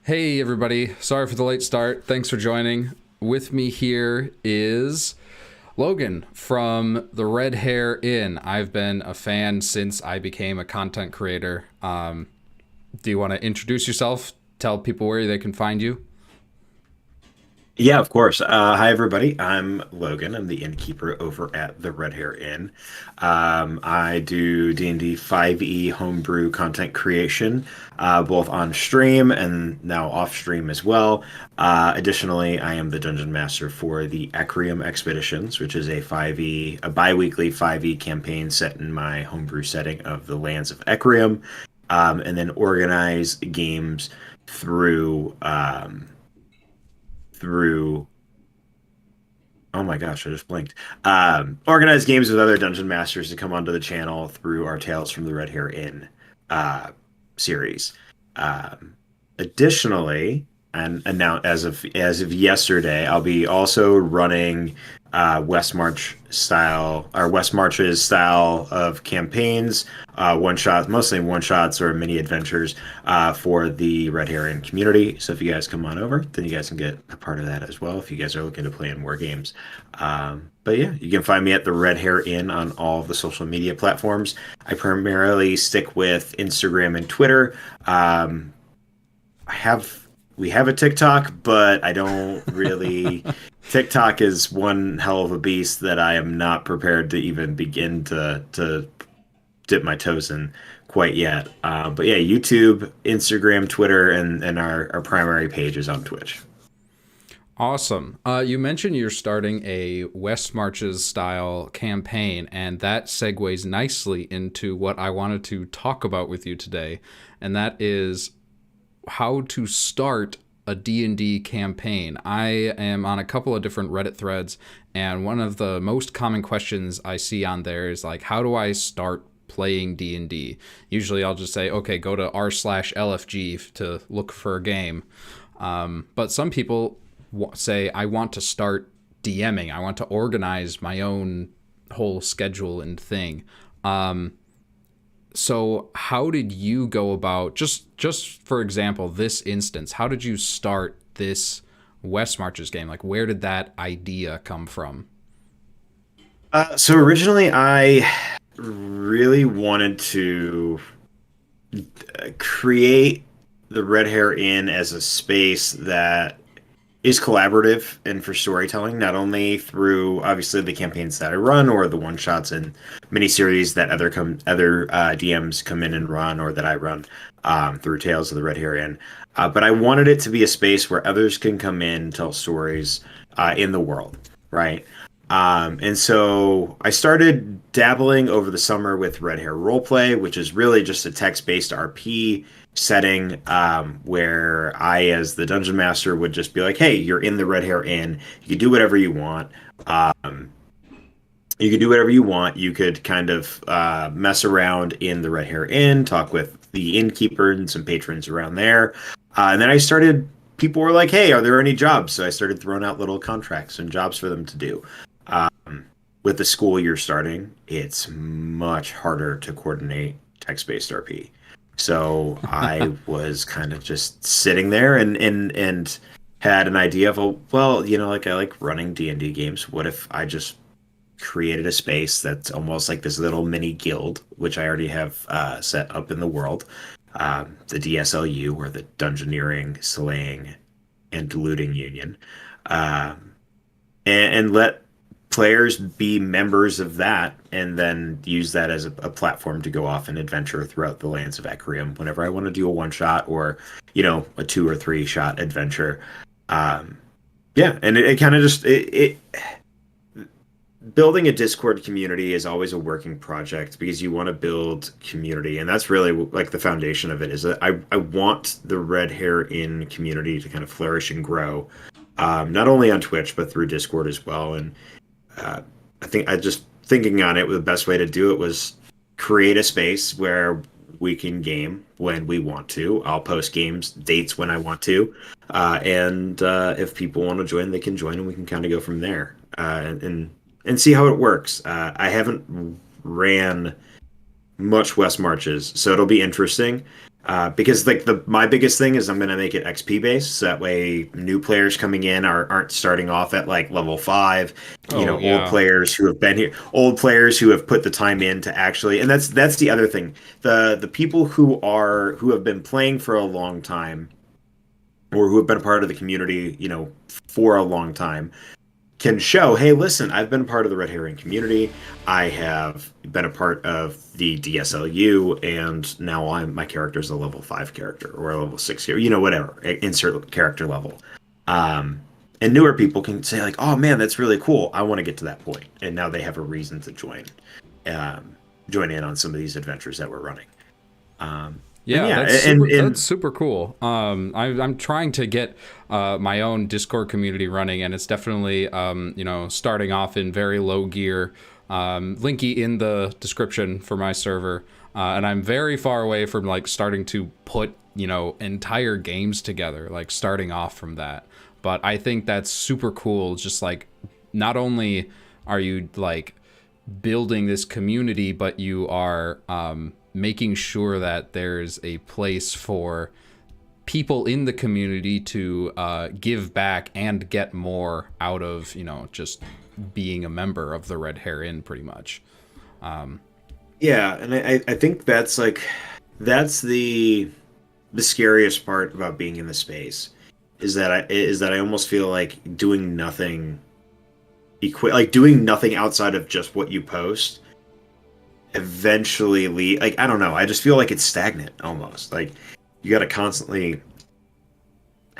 Hey, everybody. Sorry for the late start. Thanks for joining. With me here is Logan from the Red Hair Inn. I've been a fan since I became a content creator. Do you want to introduce yourself? Tell people where they can find you? Yeah, of course. Hi, everybody. I'm Logan. I'm the innkeeper over at the Red Hair Inn. I do D&D 5e homebrew content creation, both on stream and now off stream as well. Additionally, I am the dungeon master for the Ecrium Expeditions, which is a bi-weekly 5e campaign set in my homebrew setting of the lands of Ecrium, and then organize games through. Through Oh my gosh, I just blinked. Organize games with other dungeon masters to come onto the channel through our Tales from the Red Hair Inn uh, series. Um, Additionally, and now as of yesterday, I'll be also running West March's style of campaigns, one shots, mostly one shots or mini adventures for the Red Heron community. So if you guys come on over, then you guys can get a part of that as well if you guys are looking to play in more games. But yeah, you can find me at the Red Hair Inn on all of the social media platforms. I primarily stick with Instagram and Twitter. I have We have a TikTok, but I don't really. TikTok is one hell of a beast that I am not prepared to even begin to dip my toes in quite yet. But yeah, YouTube, Instagram, Twitter, and our primary page is on Twitch. Awesome. You mentioned you're starting a West Marches style campaign, and that segues nicely into what I wanted to talk about with you today, and that is how to start a D&D campaign. I am on a couple of different Reddit threads, and one of the most common questions I see on there is like, how do I start playing D&D? Usually I'll just say, okay, go to r/LFG to look for a game. But some people say, I want to start DMing. I want to organize my own whole schedule and thing. So how did you go about, just for example, this instance, how did you start this West Marches game? Like, where did that idea come from? So originally, I really wanted to create the Red Hair Inn as a space that is collaborative and for storytelling, not only through obviously the campaigns that I run or the one shots and miniseries that other DMs come in and run or that I run through Tales of the Red Hair Inn. But I wanted it to be a space where others can come in and tell stories in the world, right? And so I started dabbling over the summer with Red Hair Roleplay, which is really just a text-based RP setting where I, as the dungeon master, would just be like, "Hey, you're in the Red Hair Inn. You can do whatever you want. Um, you could do whatever you want. You could kind of mess around in the Red Hair Inn, talk with the innkeeper and some patrons around there. And then I started, people were like, hey, are there any jobs? So I started throwing out little contracts and jobs for them to do. With the school year starting, it's much harder to coordinate text-based RP. So I was kind of just sitting there and had an idea of, oh, well, like I like running D&D games. What if I just created a space that's almost like this little mini guild, which I already have set up in the world, the DSLU, or the Dungeoneering, Slaying, and Looting Union, um, and let players be members of that, and then use that as a platform to go off and adventure throughout the lands of Ecrium whenever I want to do a one shot or a two or three shot adventure. Um, yeah, and it kind of just it building a Discord community is always a working project because you want to build community, and that's really like the foundation of it. Is that I want the Red Hair Inn community to kind of flourish and grow, not only on Twitch but through Discord as well. And uh, I think I just thinking on it, the best way to do it was create a space where we can game when we want to. I'll post games dates when I want to, and if people want to join, they can join, and we can kind of go from there. And see how it works. I haven't ran much West Marches, so it'll be interesting. Because like my biggest thing is I'm gonna make it XP based, so that way new players coming in aren't starting off at like level 5. You Oh know, old yeah. players who have been here, old players who have put the time in to actually, and that's the other thing. The people who have been playing for a long time or who have been a part of the community, you know, for a long time can show, hey, listen, I've been part of the Red Herring community. I have been a part of the DSLU, and now my character's a level 5 character or a level 6 character, you know, whatever, insert character level. Um, and newer people can say like, oh man, that's really cool. I want to get to that point, and now they have a reason to um, join in on some of these adventures that we're running. And Yeah, yeah, that's and super. That's and super cool. I'm trying to get my own Discord community running, and it's definitely starting off in very low gear. Linky in the description for my server, and I'm very far away from like starting to put entire games together, like starting off from that. But I think that's super cool. Just like not only are you like building this community, but you are making sure that there's a place for people in the community to give back and get more out of just being a member of the Red Hair Inn, pretty much. yeah, and I think that's the scariest part about being in the space is that I almost feel like doing nothing doing nothing outside of just what you post eventually like I don't know, I just feel like it's stagnant almost. Like you got to constantly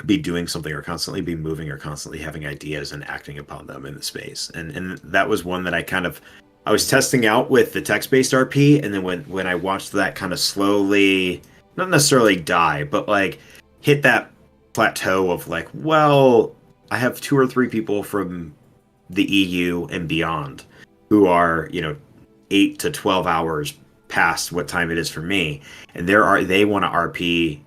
be doing something or constantly be moving or constantly having ideas and acting upon them in the space. And that was one that I was testing out with the text-based RP, and then when I watched that kind of slowly, not necessarily die, but like hit that plateau of like, well, I have 2 or 3 people from the EU and beyond who are, 8 to 12 hours past what time it is for me, and they want to RP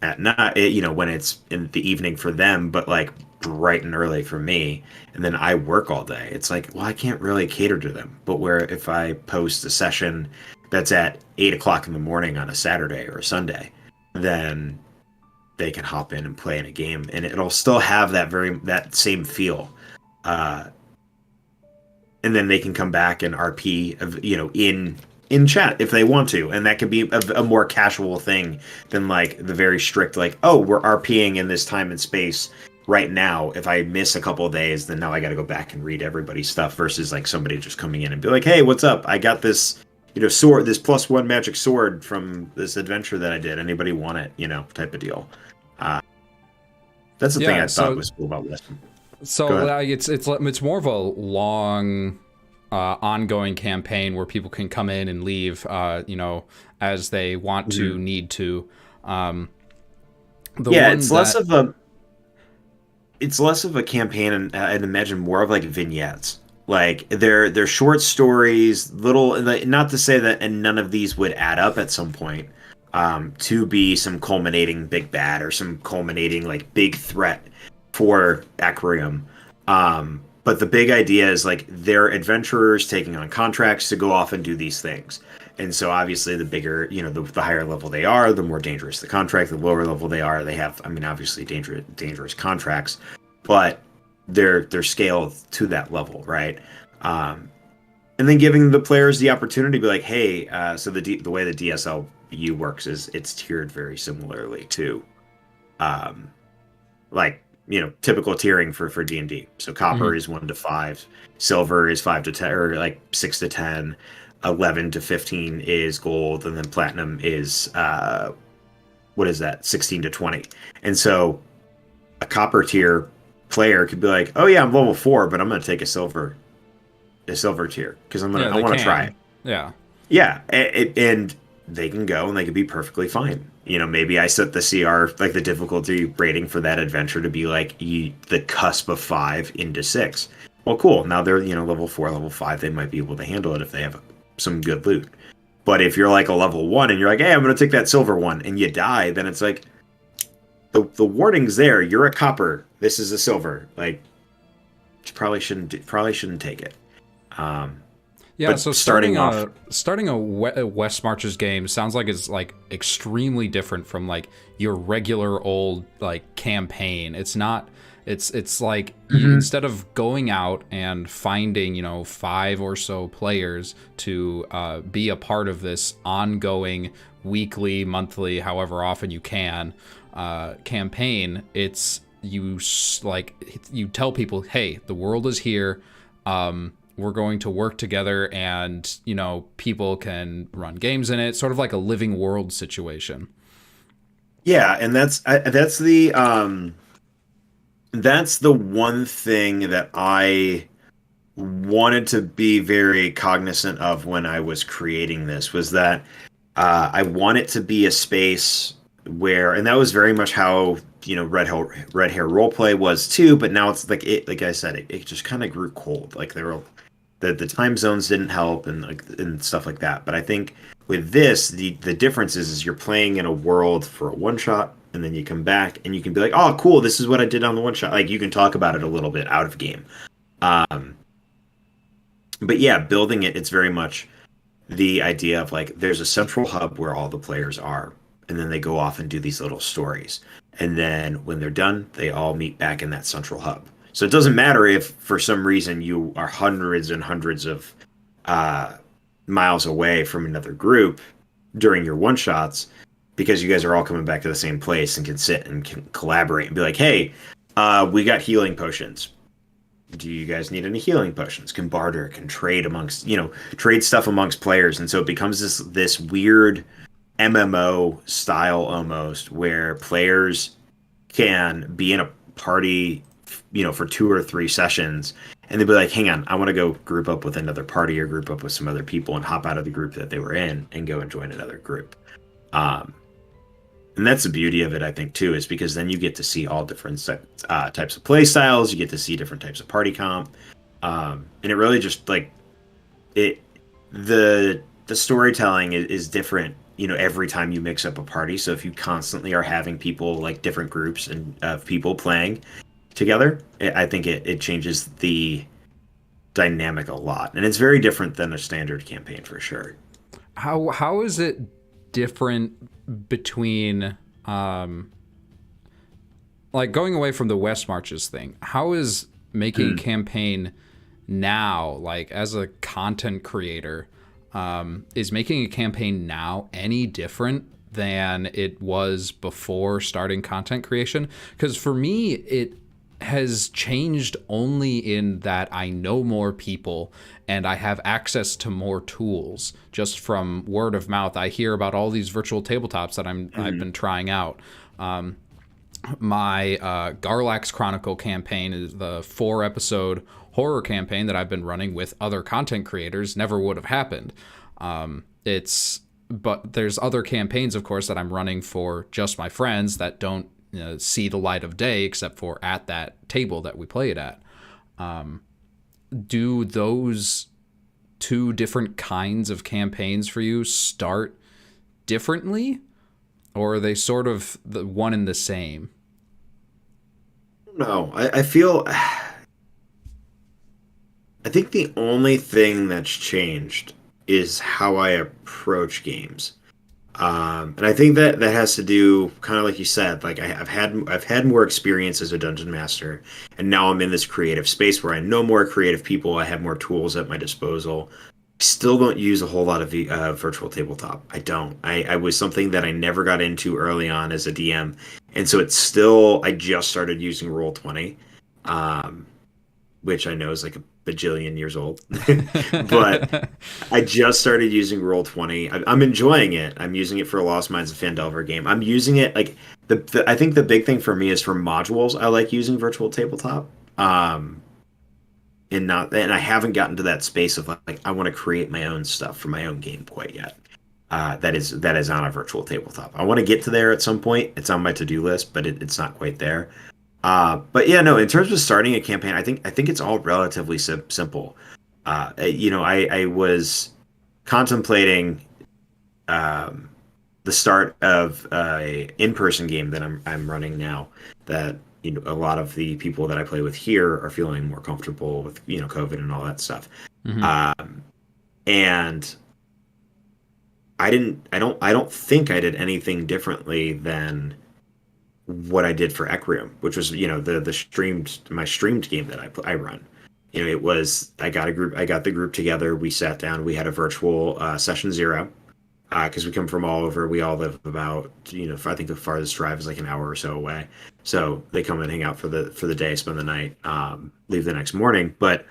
at night, when it's in the evening for them, but like bright and early for me. And then I work all day. It's like, well, I can't really cater to them. But where if I post a session that's at 8 o'clock in the morning on a Saturday or a Sunday, then they can hop in and play in a game, and it'll still have that same feel. Uh, and then they can come back and RP, in chat if they want to, and that can be a more casual thing than like the very strict like, oh, we're RPing in this time and space right now. If I miss a couple of days, then now I got to go back and read everybody's stuff versus like somebody just coming in and be like, hey, what's up? I got this sword, this +1 magic sword from this adventure that I did. Anybody want it? Type of deal. Uh, that's the thing Yeah, I thought was cool about Western. Go so ahead. it's more of a long ongoing campaign where people can come in and leave, as they want to, Mhm. need to. The Yeah, one that, it's less of a campaign, and I'd imagine more of like vignettes. Like they're short stories, little. Like, not to say that, and none of these would add up at some point to be some culminating big bad or some culminating like big threat for Aquarium. But the big idea is like they're adventurers taking on contracts to go off and do these things. And so obviously the bigger, the higher level they are, the more dangerous the contract. The lower level they are, they have, I mean, obviously dangerous contracts, but they're scaled to that level, right? Um, and then giving the players the opportunity to be like, hey, so the way the DSLU works is it's tiered very similarly to um, like typical tiering for D&D. So copper mhm. is 1 to 5, silver is 5 to 10, or like 6 to 10, 11 to 15 is gold, and then platinum is what is that, 16 to 20. And so a copper tier player could be like, oh yeah, I'm level 4, but I'm gonna take a silver tier because Yeah, I they want to try it. can. Yeah. Yeah, and they can go and they can be perfectly fine. Maybe I set the CR, like the difficulty rating for that adventure, to be like the cusp of 5 into 6. Well, cool. Now they're level 4, level 5. They might be able to handle it if they have some good loot. But if you're like a level 1 and you're like, hey, I'm gonna take that silver one, and you die, then it's like the warning's there. You're a copper. This is a silver. Like, you probably shouldn't take it. Um, Yeah, But so starting off, starting a West Marches game sounds like it's like extremely different from like your regular old like campaign. It's not. It's like Mhm. instead of going out and finding five or so players to be a part of this ongoing weekly, monthly, however often you can campaign, it's like you tell people, hey, the world is here. We're going to work together, and people can run games in it, sort of like a living world situation. yeah, and that's the one thing that I wanted to be very cognizant of when I was creating this was that I want it to be a space where, and that was very much how red hair roleplay was too. But now it's like I said, it just kind of grew cold. Like there were the time zones didn't help and like and stuff like that. But I think with this, the difference is you're playing in a world for a one shot, and then you come back and you can be like, oh, cool, this is what I did on the one shot. Like you can talk about it a little bit out of game. Um, but yeah, building it, it's very much the idea of like there's a central hub where all the players are, and then they go off and do these little stories. And then when they're done, they all meet back in that central hub. So it doesn't matter if for some reason you are hundreds and hundreds of uh, miles away from another group during your one shots, because you guys are all coming back to the same place and can sit and can collaborate and be like, hey, we got healing potions, do you guys need any healing potions? Can barter, can trade amongst, trade stuff amongst players. And so it becomes this weird MMO style almost where players can be in a party, for 2 or 3 sessions, and they'd be like, hang on, I want to go group up with another party or group up with some other people and hop out of the group that they were in and go and join another group. Um, and that's the beauty of it, I think, too, is because then you get to see all different types of play styles. You get to see different types of party comp, and it really just like it. The storytelling is different, every time you mix up a party. So if you constantly are having people like different groups and of people playing together, I think it changes the dynamic a lot, and it's very different than a standard campaign for sure. How is it different between like going away from the West Marches thing? How is making a Mm. campaign now, like as a content creator, is making a campaign now any different than it was before starting content creation? Because for me, it has changed only in that I know more people and I have access to more tools just from word of mouth. I hear about all these virtual tabletops that I've Mhm. been trying out. My Garlax Chronicle campaign is the 4 episode horror campaign that I've been running with other content creators. Never would have happened. But there's other campaigns, of course, that I'm running for just my friends that don't see the light of day except for at that table that we play it at. Do those two different kinds of campaigns for you start differently, or are they sort of the one and the same? No, I feel. I think the only thing that's changed is how I approach games. And I think that has to do kind of like you said, like I've had more experience as a dungeon master, and now I'm in this creative space where I know more creative people. I have more tools at my disposal. I still don't use a whole lot of virtual tabletop. I don't. I was something that I never got into early on as a DM, and so it's still. I just started using Roll20, um, which I know is like a bajillion years old, but I just started using Roll20. I'm enjoying it. I'm using it for a Lost Mines of Phandelver game. I'm using it like I think the big thing for me is for modules. I like using virtual tabletop. Um, and I haven't gotten to that space of like I want to create my own stuff for my own game quite yet. That is on a virtual tabletop. I want to get to there at some point. It's on my to-do list, but it's not quite there. But yeah, no. In terms of starting a campaign, I think it's all relatively simple. I was contemplating um, the start of a in-person game that I'm running now. That a lot of the people that I play with here are feeling more comfortable with COVID and all that stuff. Hmm. Um, And I don't think I did anything differently than what I did for Ecrium, which was, the my streamed game that I run. It was, I got the group together, we sat down, we had a virtual session zero, because we come from all over. We all live about, I think the farthest drive is like an hour or so away. So they come and hang out for the day, spend the night, leave the next morning. But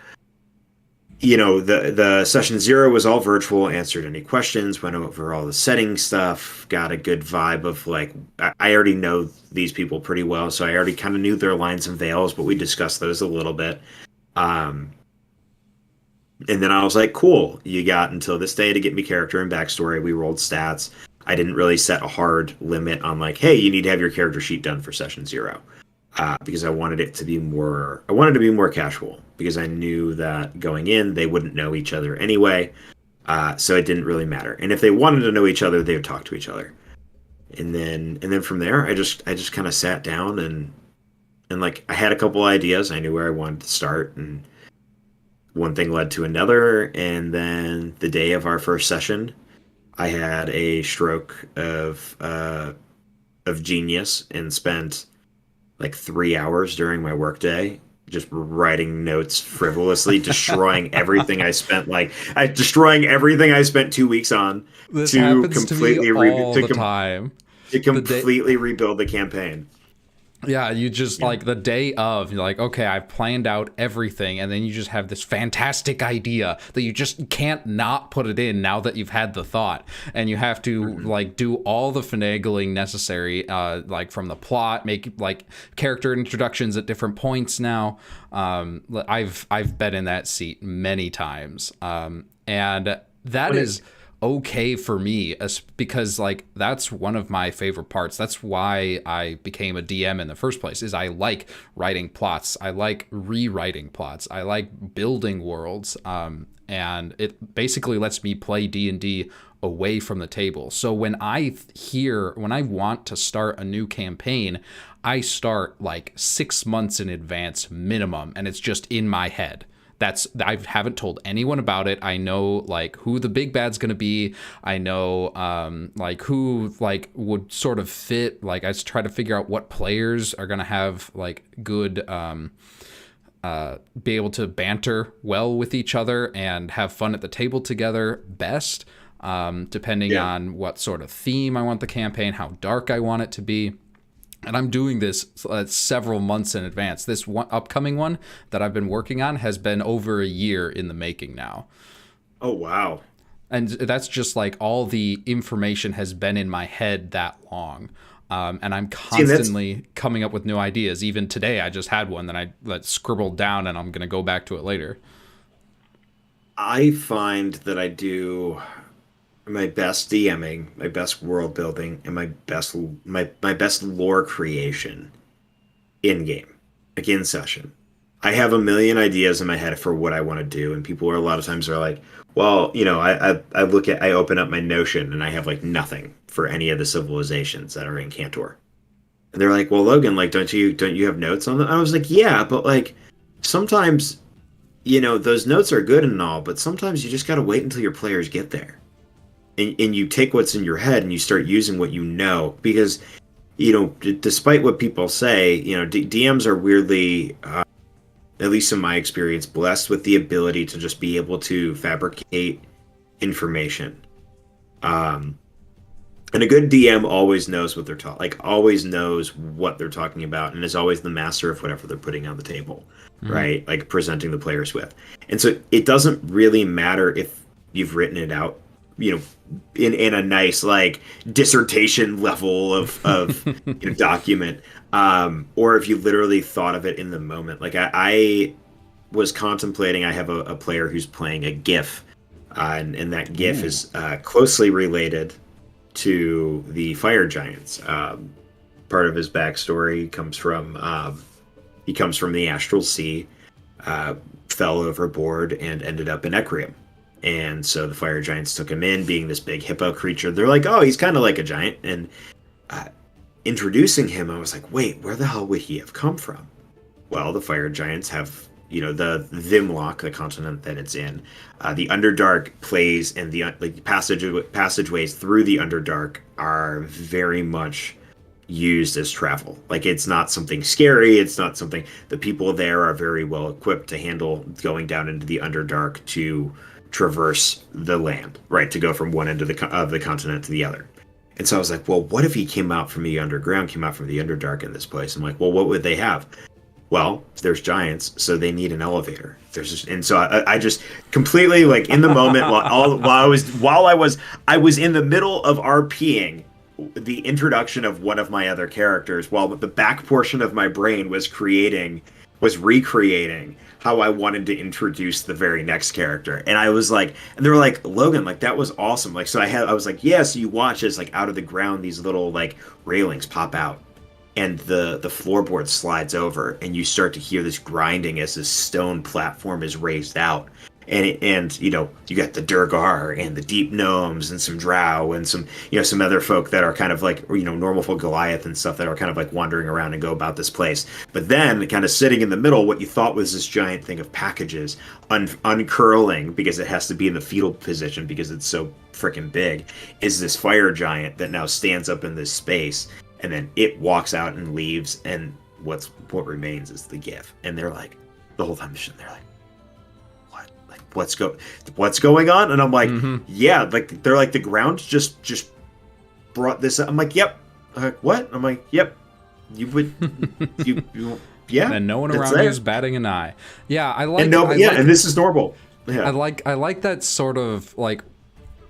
the session zero was all virtual, answered any questions, went over all the setting stuff, got a good vibe of like, I already know these people pretty well, so I already kind of knew their lines and veils, but we discussed those a little bit. Um, and then I was like, cool, you got until this day to get me character and backstory. We rolled stats. I didn't really set a hard limit on like, hey, you need to have your character sheet done for session zero. Because I wanted it to be more casual, because I knew that going in they wouldn't know each other anyway, so it didn't really matter. And if they wanted to know each other, they would talk to each other. And then from there, I just kind of sat down and like I had a couple ideas. I knew where I wanted to start, and one thing led to another. And then the day of our first session, I had a stroke of genius and spent like 3 hours during my workday just writing notes frivolously, destroying everything I spent 2 weeks on This to happens to me all the time. to The day, completely rebuild the campaign. yeah, you just like the day of, you're like, okay, I've planned out everything, and then you just have this fantastic idea that you just can't not put it in now that you've had the thought, and you have to like do all the finagling necessary, like from the plot, make like character introductions at different points. Now, I've been in that seat many times, and that is okay for me, because like that's one of my favorite parts. That's why I became a DM in the first place, is I like writing plots, I like rewriting plots, I like building worlds, and it basically lets me play D&D away from the table. So when I want to start a new campaign, I start like 6 months in advance minimum, and it's just in my head. I haven't told anyone about it. I know like who the big bad's gonna be. I know like who like would sort of fit. Like I just try to figure out what players are gonna have like good be able to banter well with each other and have fun at the table together best, depending on what sort of theme I want the campaign, how dark I want it to be. And I'm doing this several months in advance. This upcoming one that I've been working on has been over a year in the making now. Oh, wow. And that's just like all the information has been in my head that long. And I'm constantly coming up with new ideas. Even today, I just had one that I scribbled down, and I'm going to go back to it later. I find that I do my best DMing, my best world building, and my best lore creation in game, like in session. I have a million ideas in my head for what I want to do, and people are a lot of times are like, well, I open up my Notion and I have like nothing for any of the civilizations that are in Cantor. And they're like, well, Logan, like, don't you have notes on them? I was like, yeah, but like sometimes, those notes are good and all, but sometimes you just got to wait until your players get there. And you take what's in your head and you start using what you know, because despite what people say, DMs are weirdly, at least in my experience, blessed with the ability to just be able to fabricate information. And a good DM always knows what they're always knows what they're talking about, and is always the master of whatever they're putting on the table, right? Like presenting the players with. And so it doesn't really matter if you've written it out, in a nice like dissertation level of document, or if you literally thought of it in the moment. Like I was contemplating, I have a player who's playing a GIF, and that GIF is closely related to the fire giants. Part of his backstory comes from he comes from the astral sea, fell overboard and ended up in Ecrium. And so the fire giants took him in, being this big hippo creature. They're like, oh, he's kind of like a giant. And introducing him, I was like, wait, where the hell would he have come from? Well, the fire giants have the Vimlock, the continent that it's in. The Underdark plays, and the like passageways through the Underdark are very much used as travel. Like, it's not something scary. It's not something. The people there are very well equipped to handle going down into the Underdark to traverse the land, right? To go from one end of the continent to the other. And so I was like, well, what if he came out from the underground, came out from the Underdark in this place? I'm like, well, what would they have? Well, there's giants, so they need an elevator. And so I just completely, like, in the moment, I was in the middle of RPing the introduction of one of my other characters, while the back portion of my brain was recreating how I wanted to introduce the very next character. And I was like, and they were like, Logan, like, that was awesome. Like, so I was like, yeah, so you watch as, like, out of the ground, these little, like, railings pop out, and the floorboard slides over, and you start to hear this grinding as this stone platform is raised out. And you got the Durgar and the deep gnomes and some drow and some other folk that are kind of like, normal folk, Goliath and stuff, that are kind of like wandering around and go about this place. But then, kind of sitting in the middle, what you thought was this giant thing of packages uncurling, because it has to be in the fetal position because it's so freaking big, is this fire giant that now stands up in this space, and then it walks out and leaves, and what remains is the GIF. And they're like, the whole time they're like, what's going on? And I'm like, yeah, like, they're like, the ground just brought this up. I'm like, yep. I'm like, what? I'm like, yep. You would, yeah. And no one around you is batting an eye. Yeah, and this is normal. Yeah. I like that sort of, like,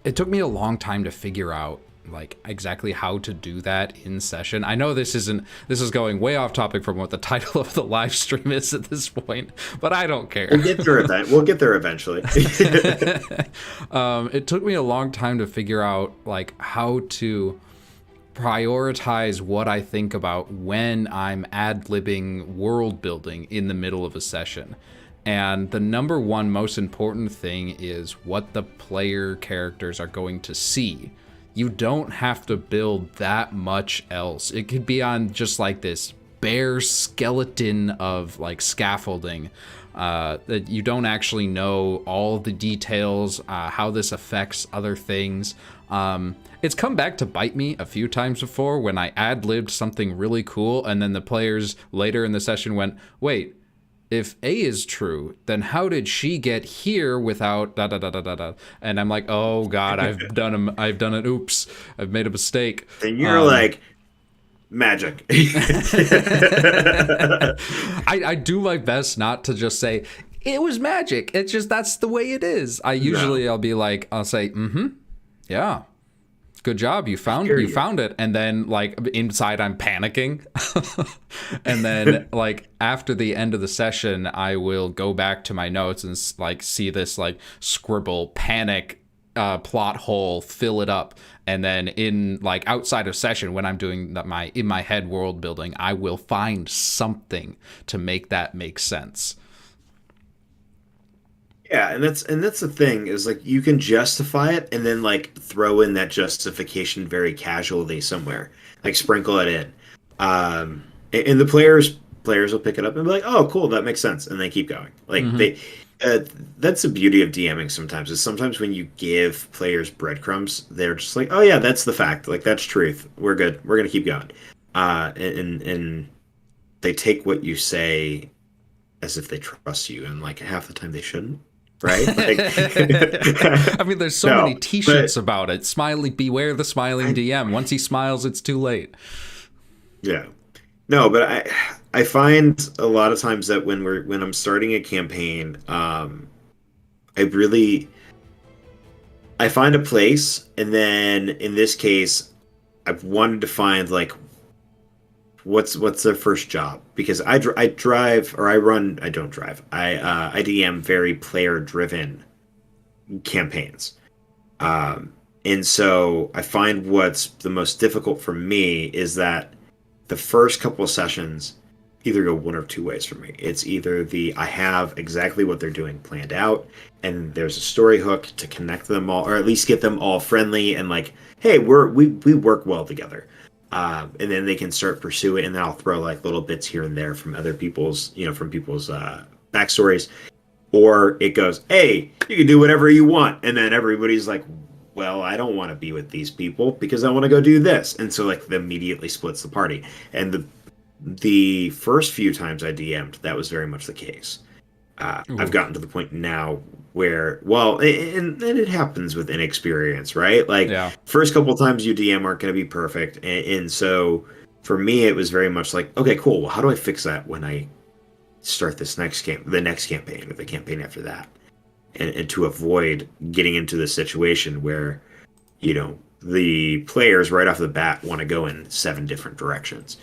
it took me a long time to figure out, like, exactly how to do that in session. I know this is going way off topic from what the title of the live stream is at this point, but I don't care. We'll get there eventually. It took me a long time to figure out, like, how to prioritize what I think about when I'm ad-libbing world building in the middle of a session. And the number one most important thing is what the player characters are going to see. You don't have to build that much else. It could be on just like this bare skeleton of, like, scaffolding that you don't actually know all the details, how this affects other things. It's come back to bite me a few times before when I ad-libbed something really cool, and then the players later in the session went, wait, if A is true, then how did she get here without da da da da da da? And I'm like, oh God, I've done it. Oops, I've made a mistake. And you're like, magic. I do my best not to just say it was magic. It's just, that's the way it is. I'll be like, I'll say, yeah. Good job, you found it. And then, like, inside I'm panicking. And then, like, after the end of the session, I will go back to my notes and, like, see this, like, scribble panic plot hole, fill it up. And then in, like, outside of session, when I'm doing my in my head world building, I will find something to make that make sense. Yeah, and that's the thing, is, like, you can justify it and then, like, throw in that justification very casually somewhere, like, sprinkle it in, and the players will pick it up and be like, oh, cool, that makes sense, and they keep going. Like, that's the beauty of DMing sometimes, is sometimes when you give players breadcrumbs, they're just like, oh yeah, that's the fact, like, that's truth, we're good, we're gonna keep going, and they take what you say as if they trust you, and, like, half the time they shouldn't. Right? Like, I mean, there's so many t-shirts about it. Beware the smiling DM. Once he smiles, it's too late. Yeah. No, but I find a lot of times that when I'm starting a campaign, I find a place, and then in this case, I've wanted to find, like, what's their first job, because I DM very player driven campaigns, and so I find what's the most difficult for me is that the first couple of sessions either go one or two ways for me. It's either I have exactly what they're doing planned out, and there's a story hook to connect them all, or at least get them all friendly and, like, hey, we work well together. And then they can start pursuing, and then I'll throw, like, little bits here and there from other people's, backstories, or it goes, hey, you can do whatever you want, and then everybody's like, well, I don't want to be with these people because I want to go do this, and so like, it immediately splits the party. And the first few times I DM'd, that was very much the case. I've gotten to the point now where, well, and it happens with inexperience, right? Like, Yeah. first couple times you DM aren't going to be perfect, and so for me, it was very much like, okay, cool. Well, how do I fix that when I start the next campaign, or the campaign after that, and to avoid getting into the situation where, the players right off the bat want to go in 7 different directions.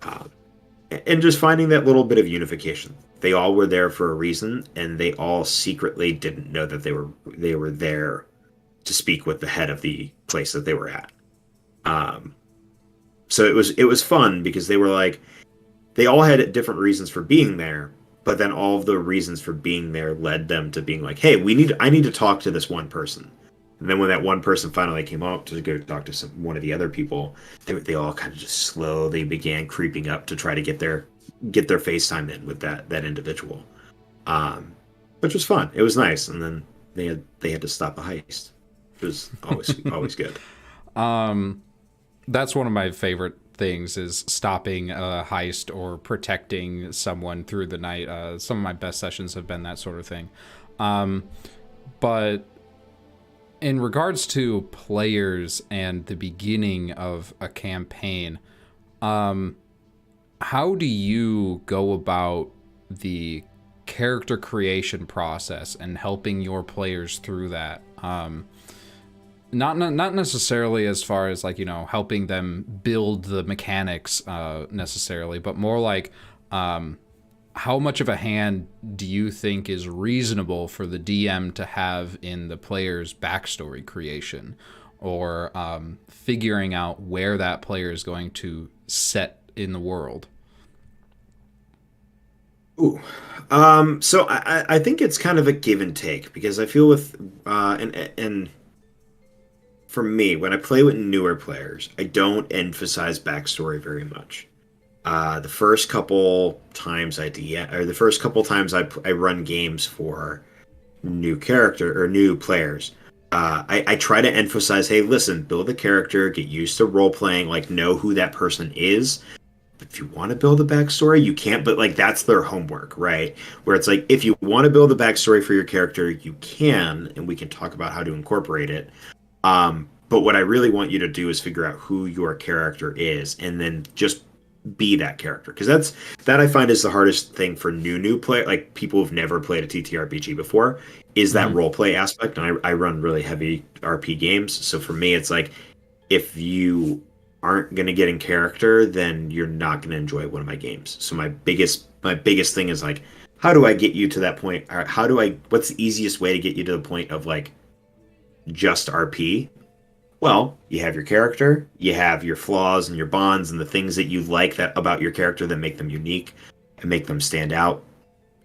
Um, and just finding that little bit of unification. They all were there for a reason, and they all secretly didn't know that they were there to speak with the head of the place that they were at. So it was fun because they were like, they all had different reasons for being there, but then all of the reasons for being there led them to being like, hey, I need to talk to this one person. And then when that one person finally came up to go talk to one of the other people, they all kind of just slowly began creeping up to try to get their FaceTime in with that individual, which was fun. It was nice, and then they had to stop a heist, which was always good. That's one of my favorite things, is stopping a heist or protecting someone through the night. Some of my best sessions have been that sort of thing. But in regards to players and the beginning of a campaign, how do you go about the character creation process and helping your players through that? Not necessarily as far as like, helping them build the mechanics necessarily, but more like, how much of a hand do you think is reasonable for the DM to have in the player's backstory creation, or figuring out where that player is going to set in the world? Ooh. So I think it's kind of a give and take, because I feel with and for me, when I play with newer players, I don't emphasize backstory very much. The first couple times I run games for new character or new players, I try to emphasize, hey, listen, build a character, get used to role playing, like, know who that person is. But if you want to build a backstory, you can't. But like, that's their homework, right? Where it's like, if you want to build a backstory for your character, you can, and we can talk about how to incorporate it. But what I really want you to do is figure out who your character is, and then just be that character, because that I find is the hardest thing for new player, like people who've never played a TTRPG before, is that role play aspect. And I run really heavy RP games, so for me, it's like, if you aren't going to get in character, then you're not going to enjoy one of my games. So my biggest thing is like, how do I get you to that point? Or what's the easiest way to get you to the point of like just RP? Well, you have your character, you have your flaws and your bonds and the things that you like that about your character that make them unique and make them stand out,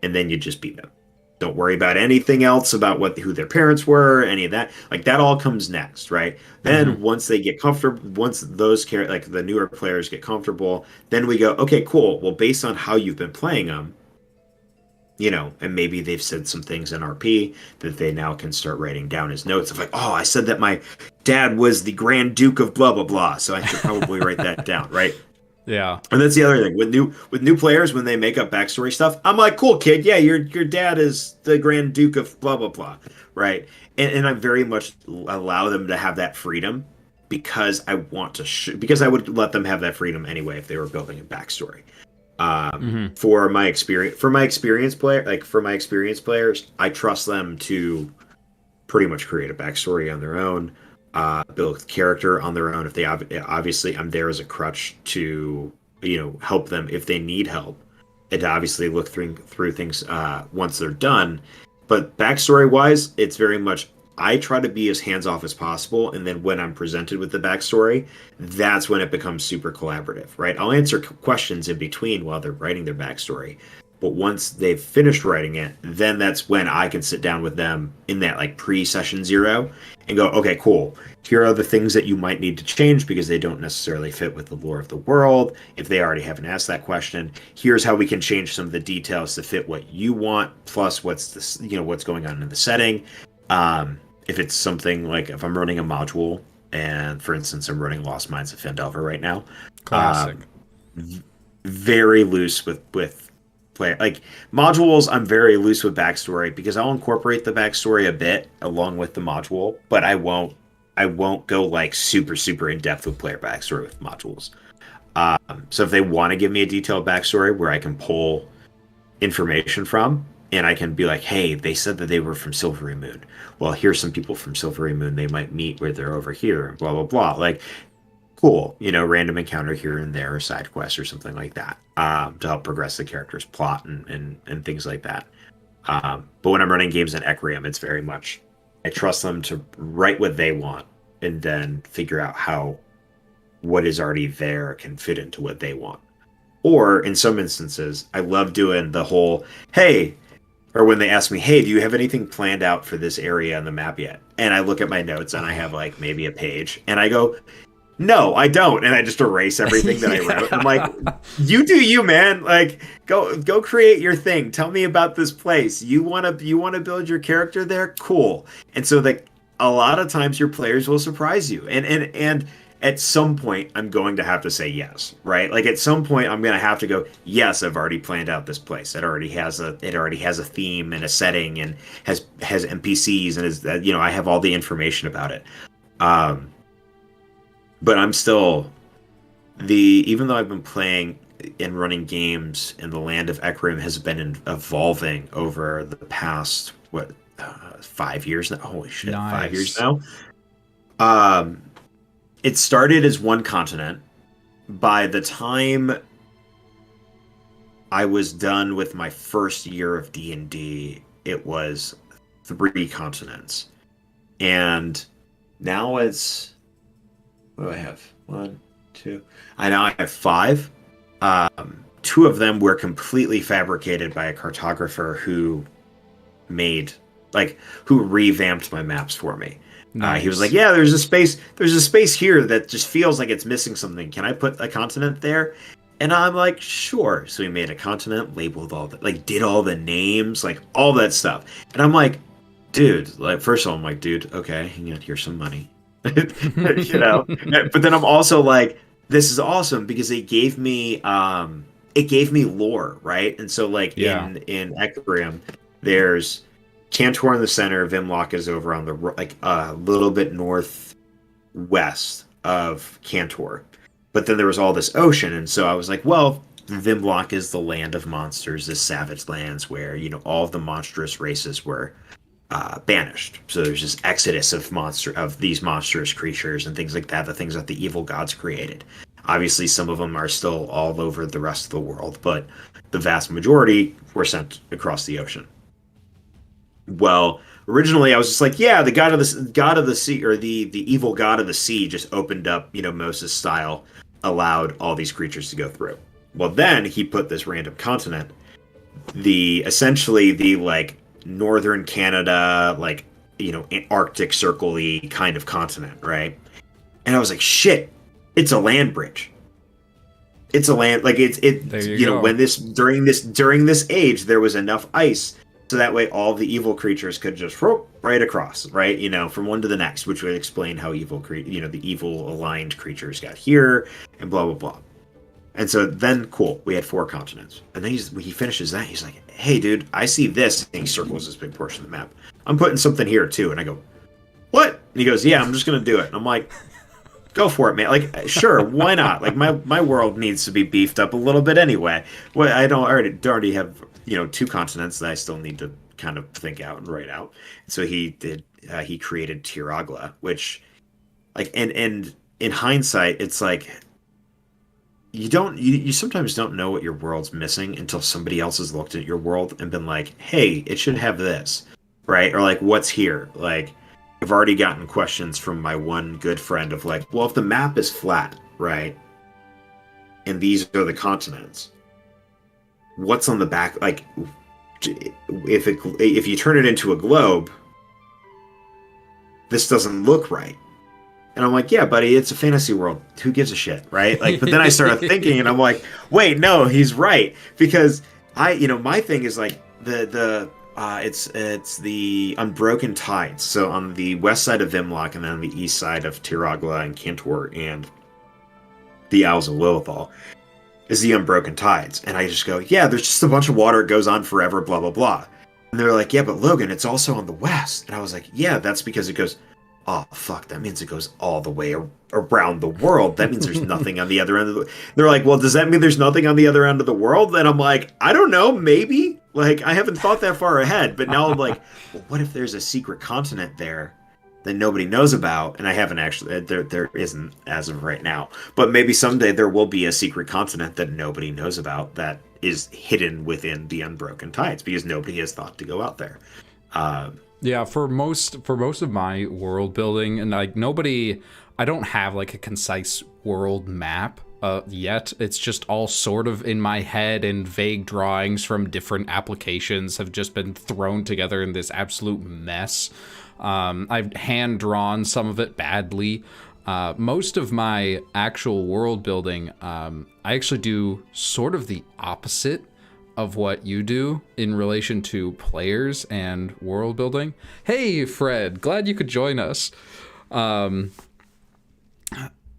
and then you just beat them. Don't worry about anything else about who their parents were, any of that. Like, that all comes next, right? Then once they get comfortable, once those like the newer players get comfortable, then we go, okay, cool. Well, based on how you've been playing them, and maybe they've said some things in RP that they now can start writing down as notes of like, oh, I said that my dad was the Grand Duke of blah blah blah, so I should probably write that down, right? Yeah. And that's the other thing with new players, when they make up backstory stuff, I'm like, cool, kid, yeah, your dad is the Grand Duke of blah blah blah, right? And I very much allow them to have that freedom, because I want to because I would let them have that freedom anyway if they were building a backstory. For my experienced players, I trust them to pretty much create a backstory on their own, build character on their own. If they obviously, I'm there as a crutch to help them if they need help, and to obviously look through things once they're done. But backstory wise, it's very much, I try to be as hands off as possible, and then when I'm presented with the backstory, that's when it becomes super collaborative, right? I'll answer questions in between while they're writing their backstory, But once they've finished writing it, then that's when I can sit down with them in that like pre-session zero and go, okay, cool. Here are the things that you might need to change because they don't necessarily fit with the lore of the world. If they already haven't asked that question, here's how we can change some of the details to fit what you want, plus what's this, what's going on in the setting. If it's something like if I'm running a module, and for instance, I'm running Lost Mines of Phandelver right now. Classic. Very loose with player like modules. I'm very loose with backstory because I'll incorporate the backstory a bit along with the module, but I won't go like super in depth with player backstory with modules. So if they want to give me a detailed backstory where I can pull information from, and I can be like, hey, they said that they were from Silvery Moon. Well, here's some people from Silvery Moon they might meet where they're over here, and blah, blah, blah. Like, cool, random encounter here and there, or side quest or something like that, to help progress the character's plot and things like that. But when I'm running games in Ecrium, it's very much, I trust them to write what they want and then figure out how what is already there can fit into what they want. Or in some instances, I love doing the whole, hey, or when they ask me, hey, do you have anything planned out for this area on the map yet? And I look at my notes and I have like maybe a page and I go, no, I don't. And I just erase everything that I wrote. I'm like, you do you, man. Like, go create your thing. Tell me about this place. You wanna build your character there? Cool. And so like a lot of times your players will surprise you. And at some point I'm going to have to say yes, right? Like at some point I'm going to have to go, yes, I've already planned out this place. It already has a theme and a setting and has NPCs and is I have all the information about it. But I'm still even though I've been playing and running games in the land of Ecrium has been evolving over the past 5 years now. Holy shit, nice. 5 years now. It started as one continent. By the time I was done with my first year of D&D, it was 3 continents. And now it's... What do I have? 1, 2... I now have 5. 2 of them were completely fabricated by a cartographer who revamped my maps for me. Nice. He was like, yeah, there's a space here that just feels like it's missing something. Can I put a continent there? And I'm like, sure. So he made a continent, labeled did all the names, like all that stuff. And I'm like, dude, like, first of all, I'm like, dude, okay, here's some money. But then I'm also like, this is awesome because it gave me lore, right? And so like in Ecrium, there's Cantor in the center. Vimlock is over on the a little bit northwest of Cantor, but then there was all this ocean, and so I was like, well, Vimlock is the land of monsters, the savage lands where all of the monstrous races were banished. So there's this exodus of these monstrous creatures and things like that, the things that the evil gods created. Obviously, some of them are still all over the rest of the world, but the vast majority were sent across the ocean. Well, originally I was just like, yeah, the god of the sea, or the evil god of the sea, just opened up, Moses style, allowed all these creatures to go through. Well, then he put this random continent, essentially the like northern Canada, like Arctic Circle-y kind of continent, right? And I was like, shit, it's a land bridge. It's a land when during this age there was enough ice. So that way all the evil creatures could just right across, right? From one to the next, which would explain how the evil aligned creatures got here and blah, blah, blah. And so then, cool, we had 4 continents. And then he finishes that. He's like, hey, dude, I see this. And he circles this big portion of the map. I'm putting something here, too. And I go, what? And he goes, yeah, I'm just going to do it. And I'm like, go for it, man. Like, sure, why not? Like, my world needs to be beefed up a little bit anyway. Well, I already have... 2 continents that I still need to kind of think out and write out. So he created Tiragla, which and in hindsight, it's like you sometimes don't know what your world's missing until somebody else has looked at your world and been like, hey, it should have this, right? Or like, what's here? Like, I've already gotten questions from my one good friend of like, well, if the map is flat, right? And these are the continents, what's on the back? Like, if you turn it into a globe, this doesn't look right. And I'm like, yeah, buddy, it's a fantasy world. Who gives a shit, right? Like, but then I started thinking, and I'm like, wait, no, he's right because my thing is like it's the Unbroken Tides. So on the west side of Vimlock, and then on the east side of Tiragla and Cantor and the Owls of Lilithal is the Unbroken Tides. And I just go, yeah, there's just a bunch of water. It goes on forever, blah blah blah. And they're like, yeah, but Logan, it's also on the west. And I was like, yeah, that's because it goes. Oh fuck, that means it goes all the way around the world. That means there's nothing on the other end of the. They're like, well, does that mean there's nothing on the other end of the world? And I'm like, I don't know, maybe. Like, I haven't thought that far ahead, but now I'm like, well, what if there's a secret continent there that nobody knows about? And I haven't actually. There isn't as of right now, but maybe someday there will be a secret continent that nobody knows about that is hidden within the Unbroken Tides because nobody has thought to go out there. Uh, Yeah, for most of my world building, and like nobody, I don't have like a concise world map yet. It's just all sort of in my head, and vague drawings from different applications have just been thrown together in this absolute mess. I've hand drawn some of it badly. Most of my actual world building, I actually do sort of the opposite of what you do in relation to players and world building. Hey, Fred, glad you could join us. Um,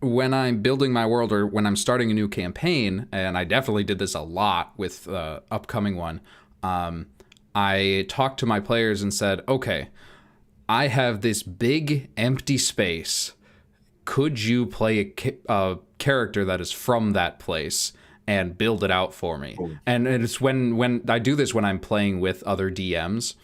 when I'm building my world or when I'm starting a new campaign, and I definitely did this a lot with the upcoming one, I talked to my players and said, okay, I have this big empty space. Could you play a character that is from that place and build it out for me? And it's when I do this when I'm playing with other DMs,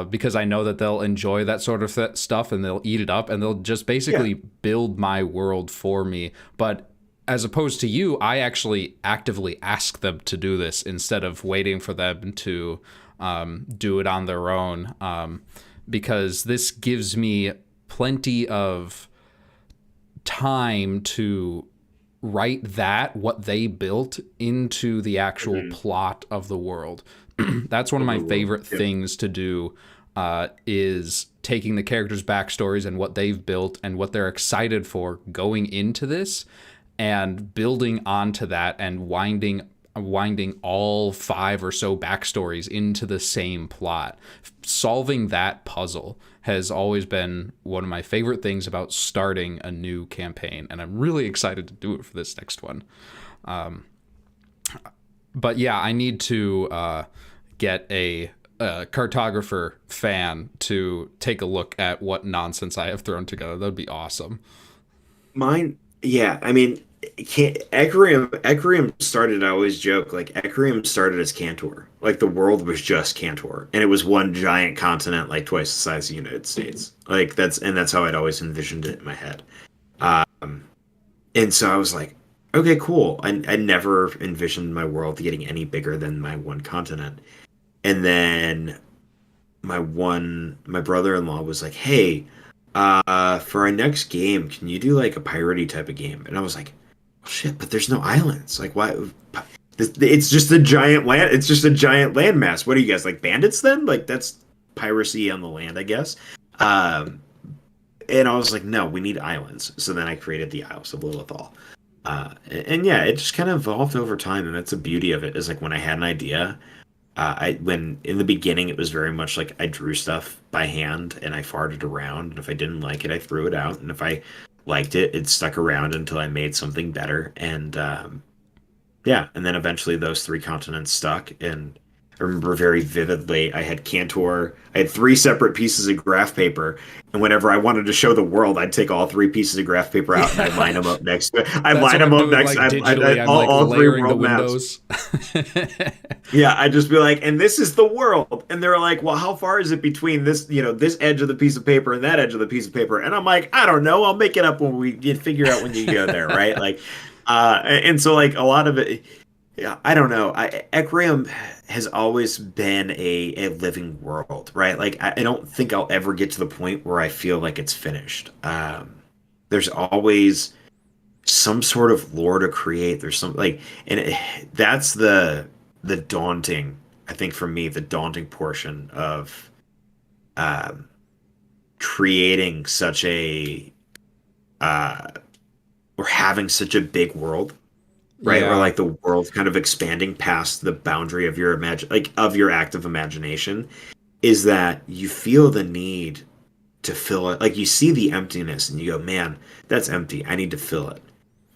because I know that they'll enjoy that sort of stuff and they'll eat it up and they'll just basically build my world for me. But as opposed to you, I actually actively ask them to do this instead of waiting for them to do it on their own, because this gives me plenty of time to write what they built into the actual plot of the world. That's one of my favorite things to do, is taking the characters' backstories and what they've built and what they're excited for going into this, and building onto that and winding all 5 or so backstories into the same plot. Solving that puzzle has always been one of my favorite things about starting a new campaign, and I'm really excited to do it for this next one. But yeah, I need to get a cartographer fan to take a look at what nonsense I have thrown together. That'd be awesome. Mine, yeah. I mean, Ecrium started. I always joke like Ecrium started as Cantor. Like the world was just Cantor, and it was one giant continent, like twice the size of the United States. Like that's how I'd always envisioned it in my head. And so I was like, okay, cool. I never envisioned my world getting any bigger than my one continent. And then my brother-in-law was like, hey, for our next game, can you do like a piratey type of game? And I was like, oh, shit, but there's no islands. Like, why? It's just a giant land. It's just a giant landmass. What are you guys, like bandits then? Like that's piracy on the land, I guess. And I was like, no, we need islands. So then I created the Isles of Lilithal. And yeah, it just kind of evolved over time, and that's the beauty of it. Is like when I had an idea, when in the beginning it was very much like I drew stuff by hand and I farted around, and if I didn't like it, I threw it out, and if I liked it, it stuck around until I made something better. And yeah, and then eventually those 3 continents stuck, and I remember very vividly I had Cantor. I had 3 separate pieces of graph paper, and whenever I wanted to show the world, I'd take all 3 pieces of graph paper out and I'd line them up next to it. I'd line them up next. Like digitally, I'm like all 3 layering the world maps. windows. Yeah, I'd just be like, and this is the world. And they're like, well, how far is it between this edge of the piece of paper and that edge of the piece of paper? And I'm like, I don't know. I'll make it up when we figure out when you go there, right? Like, and so like a lot of it, yeah, I don't know. Ecrium has always been a living world, right? Like, I don't think I'll ever get to the point where I feel like it's finished. There's always some sort of lore to create. There's some like, and that's the the daunting, I think for me, the daunting portion of um, creating such a uh, or having such a big world, right? Or Yeah, like the world kind of expanding past the boundary of your like of your active imagination, is that you feel the need to fill it. Like you see the emptiness and you go, man, that's empty. I need to fill it.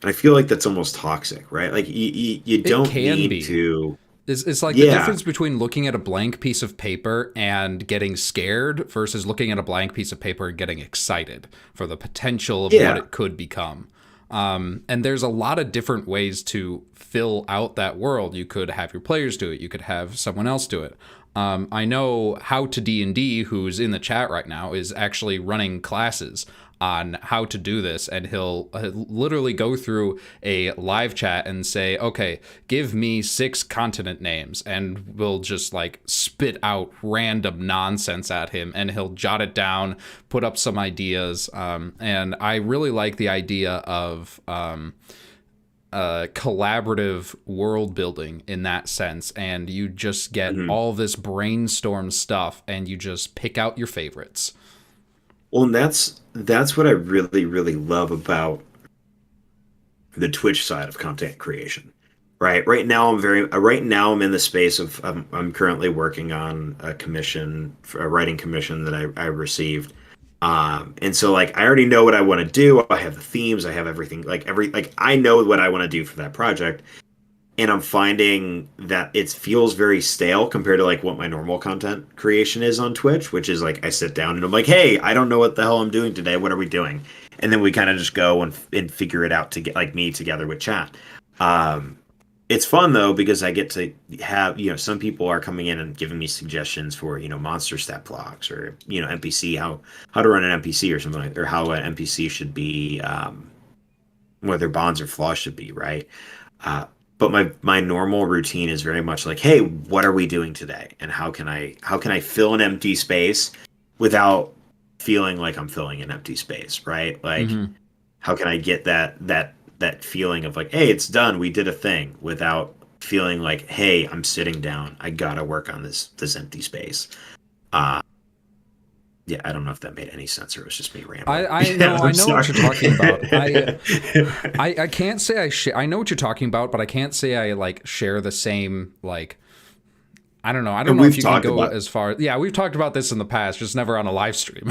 And I feel like that's almost toxic, right? Like you it don't can need be. to, It's like the yeah, difference between looking at a blank piece of paper and getting scared versus looking at a blank piece of paper and getting excited for the potential of what yeah. it could become. And there's a lot of different ways to fill out that world. You could have your players do it. You could have someone else do it. I know How to D&D, who's in the chat right now, is actually running classes on how to do this, and he'll literally go through a live chat and say, okay, give me 6 continent names, and we'll just like spit out random nonsense at him, and he'll jot it down, put up some ideas. And I really like the idea of collaborative world building in that sense, and you just get Mhm. all this brainstorm stuff and you just pick out your favorites. Well, and that's what I really, really love about the Twitch side of content creation. Right now I'm in the space of I'm currently working on a commission, a writing commission that I received. And so like I already know what I want to do. I have the themes, I have everything, like I know what I want to do for that project. And I'm finding that it feels very stale compared to like what my normal content creation is on Twitch, which is like I sit down and I'm like, hey, I don't know what the hell I'm doing today. What are we doing? And then we kind of just go and figure it out to get like me together with chat. Um, it's fun though because I get to have, some people are coming in and giving me suggestions for, monster stat blocks or, NPC, how to run an NPC or something like, or how an NPC should be, what their bonds or flaws should be, right? Uh, but my normal routine is very much like, hey, what are we doing today, and how can I fill an empty space without feeling like I'm filling an empty space, right? Like, Mm-hmm. how can I get that feeling of like, hey, it's done, we did a thing, without feeling like, hey, I'm sitting down, I gotta work on this empty space. Uh, yeah, I don't know if that made any sense or it was just me rambling. I know I I'm know sorry. what you're talking about. I can't say I know what you're talking about, but I can't say I like share the same like I don't know. I don't And know if we've you can talked go about. as far. Yeah, we've talked about this in the past, just never on a live stream.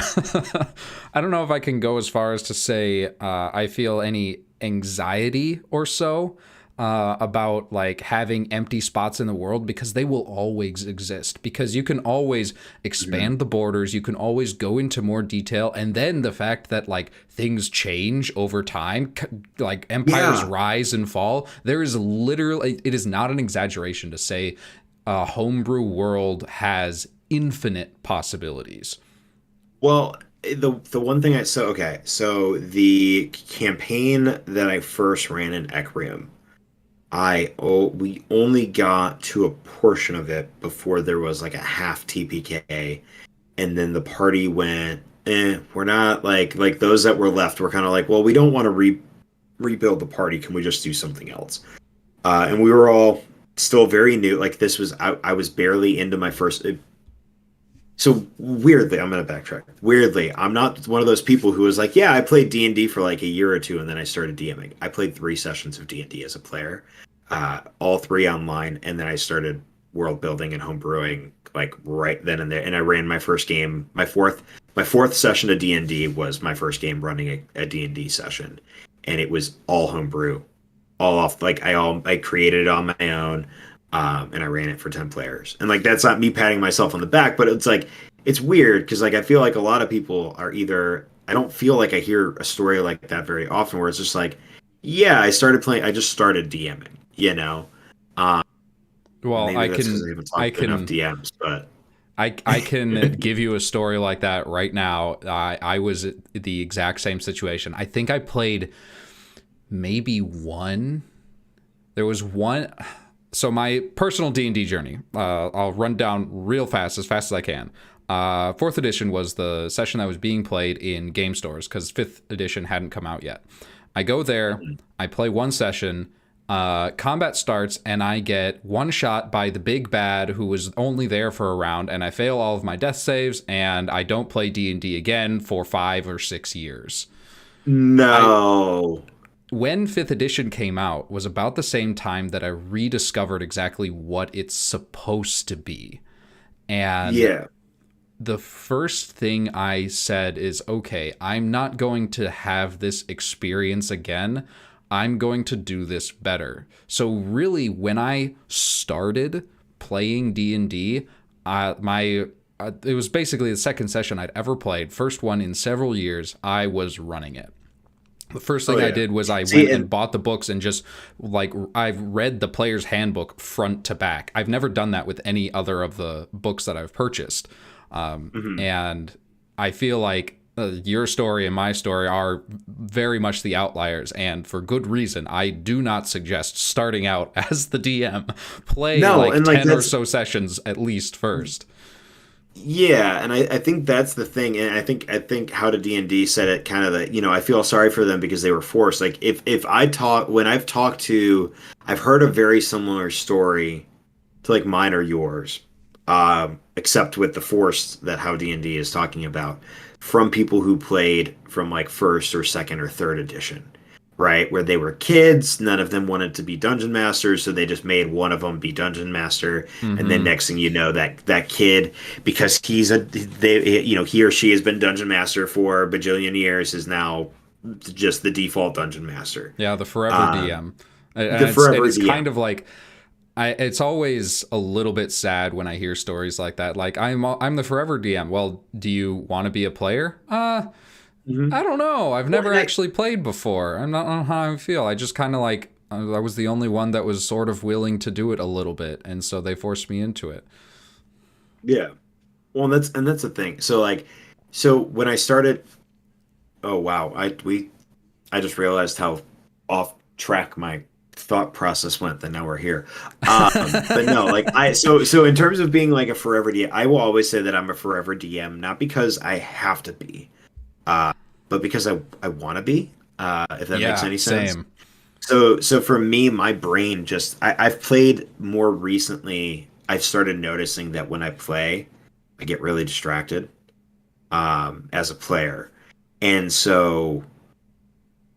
I don't know if I can go as far as to say I feel any anxiety or so about like having empty spots in the world, because they will always exist. Because you can always Mhm. expand the borders, you can always go into more detail, and then the fact that like things change over time, like empires Yeah. rise and fall. There is literally, it is not an exaggeration to say a homebrew world has infinite possibilities. Well, the one thing so the campaign that I first ran in Ecrium, we only got to a portion of it before there was like a half TPK, and then the party went, we're not like those that were left were kind of like, well, we don't want to rebuild the party. Can we just do something else? And we were all still very new. Like this was I was barely into my first. So weirdly, I'm gonna backtrack. Weirdly, I'm not one of those people who was like, yeah, I played D&D for like a year or two, and then I started DMing. I played 3 sessions of D&D as a player, all 3 online, and then I started world building and home brewing like right then and there. And I ran my first game, my fourth session of D&D was my first game running a D&D session, and it was all homebrew, all off like I created it on my own, and I ran it for 10 players. And like that's not me patting myself on the back, but it's like it's weird because like I feel like a lot of people are either I don't feel like I hear a story like that very often where it's just like, yeah, I just started DMing, you know. Um, Well, maybe that's because I haven't I talked to enough can, DMs, but I can give you a story like that right now. I was at the exact same situation. I think I played maybe one. There was one. So my personal D&D journey, I'll run down real fast as I can. 4th edition was the session that was being played in game stores because 5th edition hadn't come out yet. I go there, I play one session, Combat starts, and I get one shot by the big bad who was only there for a round, and I fail all of my death saves, and I don't play D&D again for 5 or 6 years. No. When 5th edition came out was about the same time that I rediscovered exactly what it's supposed to be. And Yeah. the first thing I said is, okay, I'm not going to have this experience again. I'm going to do this better. So really, when I started playing D&D, it was basically the second session I'd ever played, first one in several years. I was running it. The first thing I did was I went and bought the books and just, like, I've read the player's handbook front to back. I've never done that with any other of the books that I've purchased. And I feel like your story and my story are very much the outliers, and for good reason. I do not suggest starting out as the DM. Play 10 or so sessions at least first. Yeah, and I think that's the thing, and I think How to D&D said it kind of that, I feel sorry for them because they were forced. Like if I talk when I've talked to, I've heard a very similar story to like mine or yours, except with the force that How D&D is talking about, from people who played from like first or second or third edition, right? Where they were kids, none of them wanted to be dungeon masters, so they just made one of them be dungeon master, and then next thing you know, that kid, because he or she has been dungeon master for a bajillion years, is now just the default dungeon master. Yeah, the forever DM. It's DM. Kind of like, it's always a little bit sad when I hear stories like that. Like, I'm the forever DM. Well, do you want to be a player? I don't know. I've never actually played before. I'm not on how I feel. I just kind of like, I was the only one that was sort of willing to do it a little bit, and so they forced me into it. Yeah. Well, that's the thing. So when I started, oh wow, I just realized how off track my thought process went. That now we're here. But no, so in terms of being like a forever DM, I will always say that I'm a forever DM, not because I have to be, but because I want to be, if that makes any sense. Same. So for me, my brain just, I've played more recently. I've started noticing that when I play, I get really distracted as a player. And so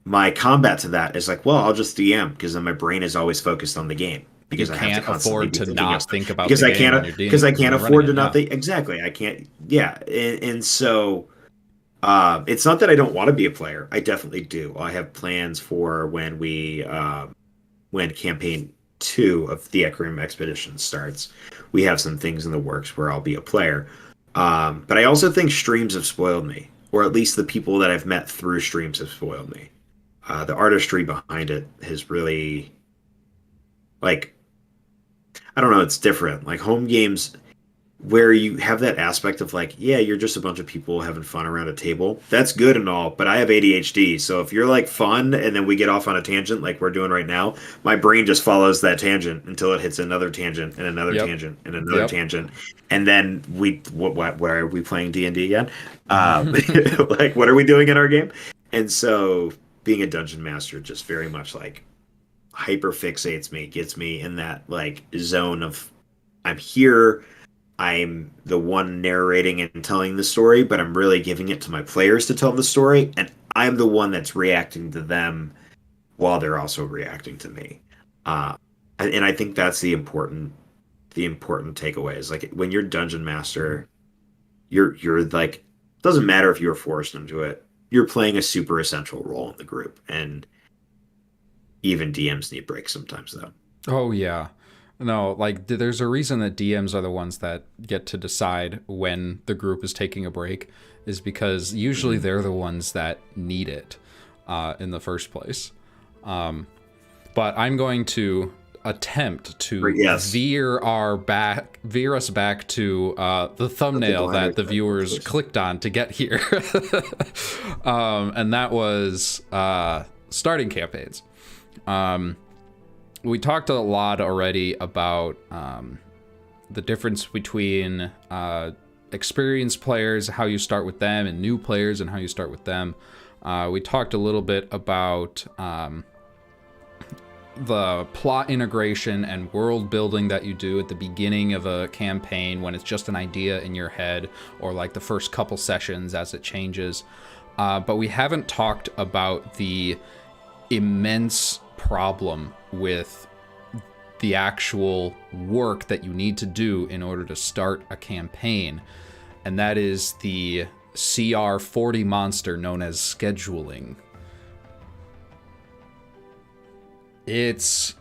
my combat to that is like, well, I'll just DM, because then my brain is always focused on the game. Because I have to constantly afford to not think about because the I game can't because I can't afford to not think. Exactly, I can't. Yeah, and so it's not that I don't want to be a player. I definitely do. I have plans for when when campaign 2 of the Echorim Expedition starts. We have some things in the works where I'll be a player. But I also think streams have spoiled me, or at least the people that I've met through streams have spoiled me. The artistry behind it has really, like, I don't know, it's different. Like home games, where you have that aspect of like, yeah, you're just a bunch of people having fun around a table. That's good and all, but I have ADHD. So if you're like fun and then we get off on a tangent like we're doing right now, my brain just follows that tangent until it hits another tangent and another tangent and another tangent. And then why are we playing D&D again? Like, what are we doing in our game? And so being a dungeon master just very much like hyper fixates me, gets me in that like zone of, I'm here, I'm the one narrating and telling the story, but I'm really giving it to my players to tell the story, and I'm the one that's reacting to them while they're also reacting to me. And I think that's the important takeaway is like when you're dungeon master, you're like, doesn't matter if you were forced into it, you're playing a super essential role in the group, and even DMs need breaks sometimes though. Oh yeah. No, like there's a reason that DMs are the ones that get to decide when the group is taking a break, is because usually they're the ones that need it in the first place. But I'm going to attempt to veer us back to the thumbnail that the viewers clicked on to get here. And that was starting campaigns. We talked a lot already about the difference between experienced players, how you start with them, and new players and how you start with them. We talked a little bit about the plot integration and world building that you do at the beginning of a campaign when it's just an idea in your head, or like the first couple sessions as it changes. But we haven't talked about the immense problem with the actual work that you need to do in order to start a campaign, and that is the CR40 monster known as scheduling. It's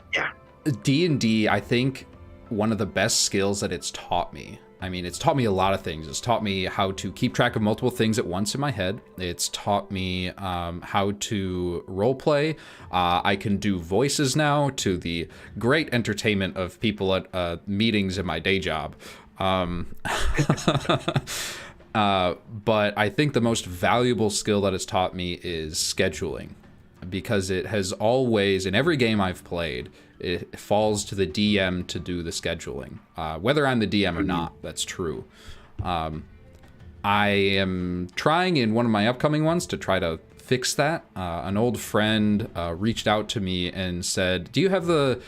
D&D, I think, one of the best skills that it's taught me. I mean, it's taught me a lot of things. It's taught me how to keep track of multiple things at once in my head. It's taught me how to roleplay. I can do voices now, to the great entertainment of people at meetings in my day job. But I think the most valuable skill that it's taught me is scheduling, because it has always, in every game I've played, it falls to the DM to do the scheduling. Whether I'm the DM or not, that's true. I am trying in one of my upcoming ones to try to fix that. An old friend reached out to me and said, do you have the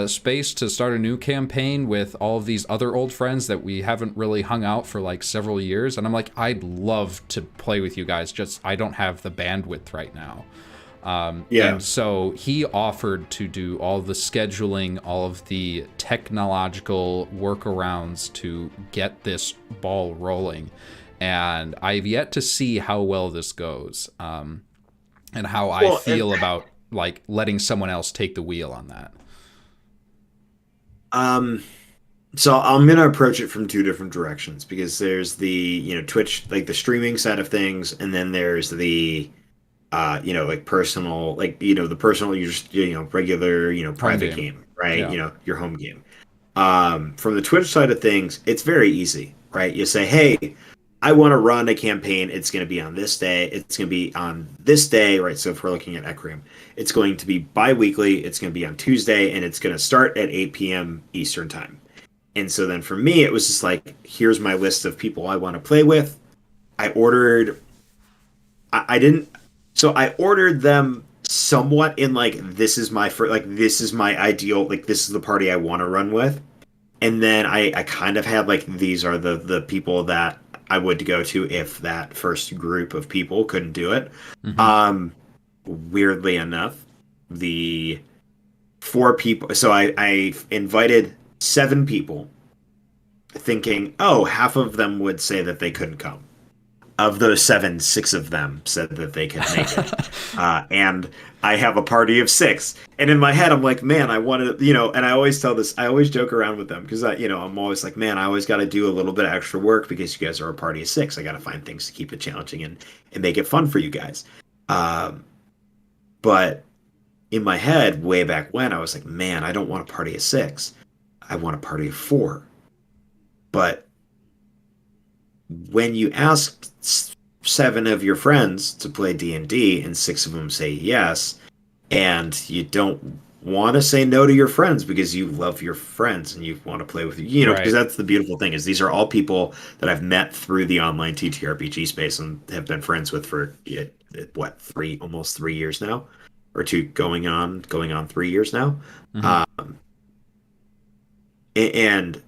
space to start a new campaign with all of these other old friends that we haven't really hung out for like several years? And I'm like, I'd love to play with you guys, just I don't have the bandwidth right now. And so he offered to do all the scheduling, all of the technological workarounds to get this ball rolling. And I've yet to see how well this goes, and how I feel about like letting someone else take the wheel on that. So I'm going to approach it from two different directions, because there's the, Twitch, like the streaming side of things. And then there's the, like personal, like, the personal, regular, private game, right? Yeah. Your home game. From the Twitch side of things, it's very easy, right? You say, hey, I want to run a campaign. It's going to be on this day. It's going to be on this day, right? So if we're looking at Ecrium, it's going to be bi-weekly. It's going to be on Tuesday, and it's going to start at 8 p.m. Eastern time. And so then for me, it was just like, here's my list of people I want to play with. I ordered, I ordered them somewhat in like, this is my ideal, like this is the party I want to run with. And then I kind of had like, these are the people that I would go to if that first group of people couldn't do it. Mm-hmm. Weirdly enough, the 4 people, so I invited 7 people, thinking, oh, half of them would say that they couldn't come. Of those 7, 6 of them said that they could make it. And I have a party of 6. And in my head, I'm like, man, I wanted, and I always tell this, I always joke around with them, because I'm always like, man, I always got to do a little bit of extra work because you guys are a party of 6. I got to find things to keep it challenging and make it fun for you guys. But in my head, way back when, I was like, man, I don't want a party of 6. I want a party of 4. But when you ask 7 of your friends to play D&D and 6 of them say yes, and you don't want to say no to your friends because you love your friends and you want to play with right. Because that's the beautiful thing, is these are all people that I've met through the online TTRPG space and have been friends with for almost 3 years now, or 2 going on 3 years now. Mm-hmm. And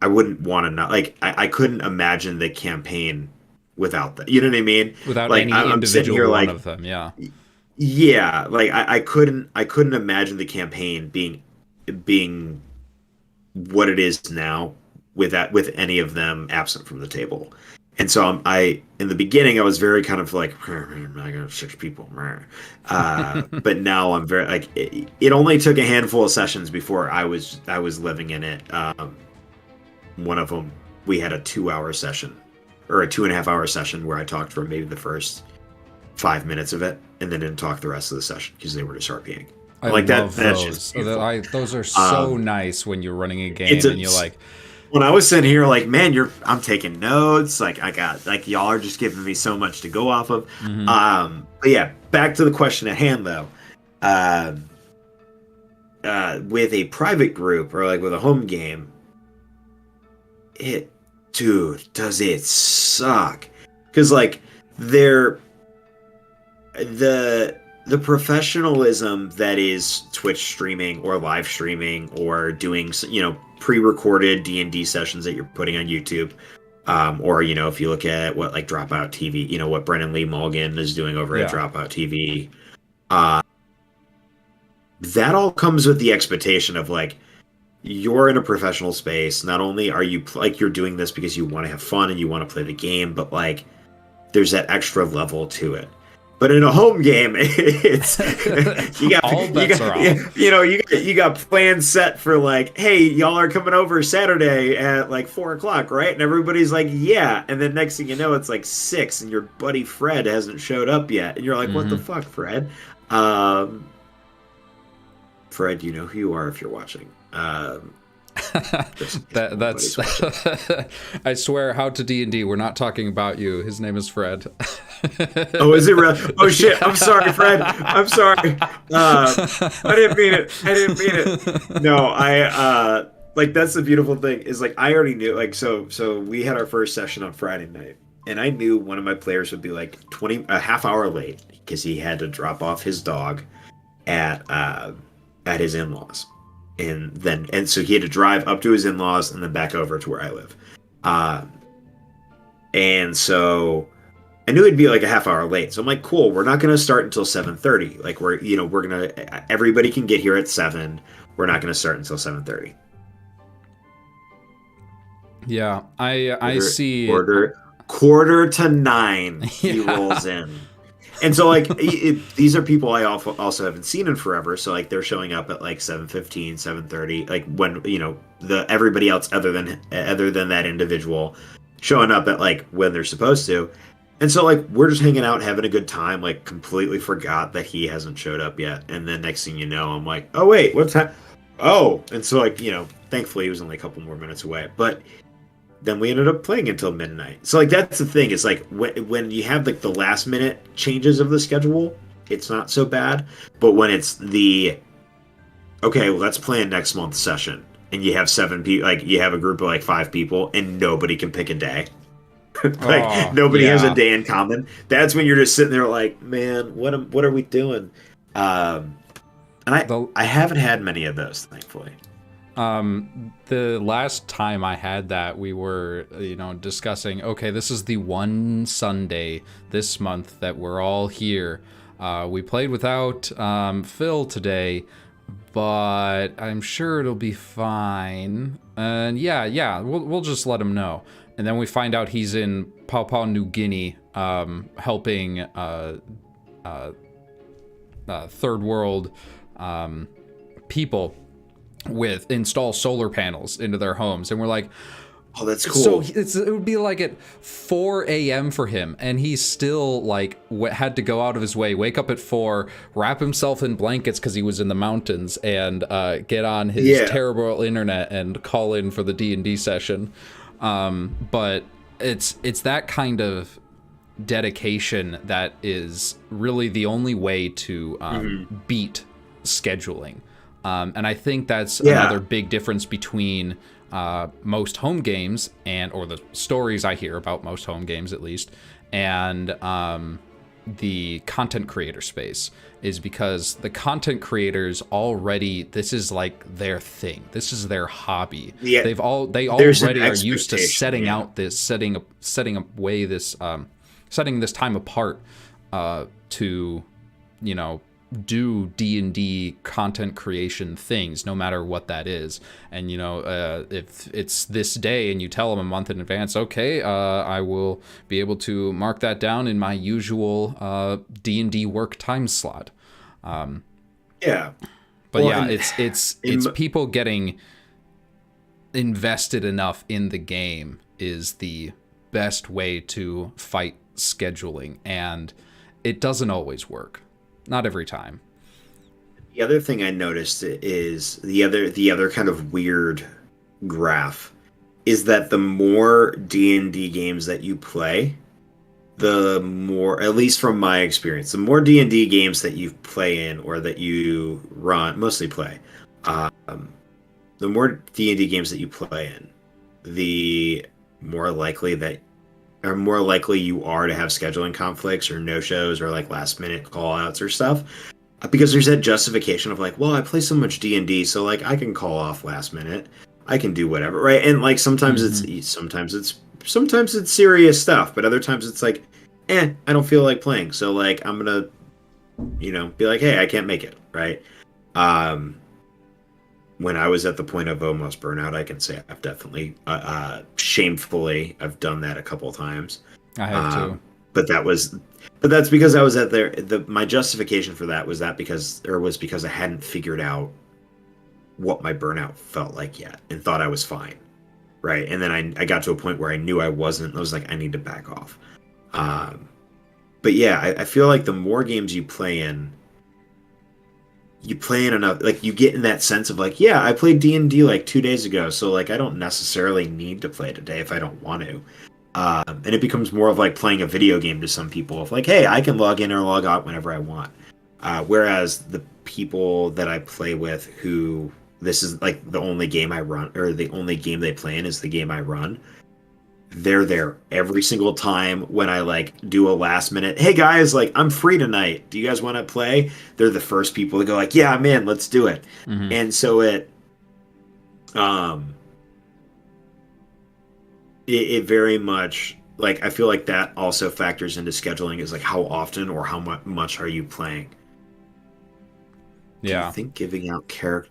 I wouldn't want to not, like, I couldn't imagine the campaign without that. You know what I mean? Without like, any I'm individual here, one like, of them, yeah. Yeah, like I couldn't imagine the campaign being what it is now with any of them absent from the table. And so in the beginning I was very kind of like, I got 6 people. But now I'm very like, it only took a handful of sessions before I was living in it. One of them, we had a 2-hour session, or a 2.5-hour session, where I talked for maybe the first 5 minutes of it, and then didn't talk the rest of the session because they were just RPing. I like love that. Those. Those are so nice when you're running a game and you're like. When I was sitting here, like, man, I'm taking notes. Like, I got, like, y'all are just giving me so much to go off of. Mm-hmm. But yeah, back to the question at hand, though. With a private group, or like with a home game, does it suck? Because like the the professionalism that is Twitch streaming or live streaming or doing, pre-recorded D&D sessions that you're putting on YouTube, or if you look at what like Dropout TV, what Brennan Lee Mulligan is doing over at Yeah. Dropout TV, that all comes with the expectation of like you're in a professional space. Not only are you like you're doing this because you want to have fun and you want to play the game, but like there's that extra level to it. But in a home game, it's All bets are off. you got plans set for like, hey, y'all are coming over Saturday at like 4 o'clock, right? And everybody's like, yeah. And then next thing you know, it's like 6, and your buddy Fred hasn't showed up yet, and you're like, what the fuck, Fred? Fred, you know who you are if you're watching. That's I swear, how to D&D, we're not talking about you. His name is Fred. Oh, is it real? Oh shit, I'm sorry, Fred, I'm sorry. I didn't mean it. No, I like, that's the beautiful thing is like I already knew, like, so we had our first session on Friday night, and I knew one of my players would be like a half hour late because he had to drop off his dog at his in-laws. And so he had to drive up to his in-laws and then back over to where I live. And so I knew it'd be like a half hour late. So I'm like, cool, we're not going to start until 7:30. Like we're going to, everybody can get here at 7. We're not going to start until 7:30. Yeah, I see. Quarter to 9 he rolls in. And so, like, these are people I also haven't seen in forever. So, like, they're showing up at like 7:15, 7:30, like when everybody else other than that individual showing up at like when they're supposed to. And so, like, we're just hanging out, having a good time. Like, completely forgot that he hasn't showed up yet. And then next thing you know, I'm like, oh wait, what time? Oh, and so like thankfully he was only a couple more minutes away, but. Then we ended up playing until midnight. So like that's the thing. It's like when you have like the last minute changes of the schedule, it's not so bad. But when it's let's plan next month's session, and you have 7 people, like you have a group of like 5 people, and nobody can pick a day. Nobody has a day in common. That's when you're just sitting there like, man, what are we doing? And I haven't had many of those, thankfully. The last time I had that, we were, discussing, okay, this is the one Sunday this month that we're all here. We played without Phil today, but I'm sure it'll be fine. And we'll just let him know. And then we find out he's in Papua New Guinea, helping third world people with install solar panels into their homes, and we're like, oh, that's cool. So it would be like at 4 a.m. for him, and he's still like had to go out of his way, wake up at 4, wrap himself in blankets because he was in the mountains, and get on his terrible internet and call in for the D&D session. But it's that kind of dedication that is really the only way to beat scheduling. And I think that's another big difference between most home games or the stories I hear about most home games at least, and the content creator space, is because the content creators already, this is like their thing. This is their hobby. Yeah, they already are used to setting this time apart to, do D&D content creation things, no matter what that is. And if it's this day and you tell them a month in advance, okay, I will be able to mark that down in my usual D&D work time slot. It's people getting invested enough in the game is the best way to fight scheduling, and it doesn't always work. Not every time. The other thing I noticed is the other kind of weird graph is that the more D&D games that you play, the more, at least from my experience, the more D&D games that you play in or that you mostly play, the more D&D games that you play in, the more likely that or more likely you are to have scheduling conflicts or no shows or like last minute call outs or stuff. Because there's that justification of like, well, I play so much D&D, so like I can call off last minute. I can do whatever, right? And like Hmm. sometimes it's serious stuff, but other times it's like, I don't feel like playing. So like I'm gonna, be like, hey, I can't make it, right? Um when I was at the point of almost burnout, I can say I've definitely shamefully I've done that a couple of times. I have too. Um, but that's because I was at my justification for that was because I hadn't figured out what my burnout felt like yet and thought I was fine. Right. And then I got to a point where I knew I wasn't. I was like, I need to back off. Um, but yeah, I feel like the more games you play in enough, like you get in that sense of like, yeah, I played D&D like 2 days ago. So like, I don't necessarily need to play today if I don't want to. And it becomes more of like playing a video game to some people of like, hey, I can log in or log out whenever I want. Whereas the people that I play with who this is like the only game I run or the only game they play in is the game I run. They're there every single time when I like do a last minute, hey guys, like I'm free tonight. Do you guys want to play? They're the first people to go like, yeah, man, let's do it. Hmm. And so um it very much like I feel like that also factors into scheduling is like how often or how much are you playing? Yeah. Do you think giving out character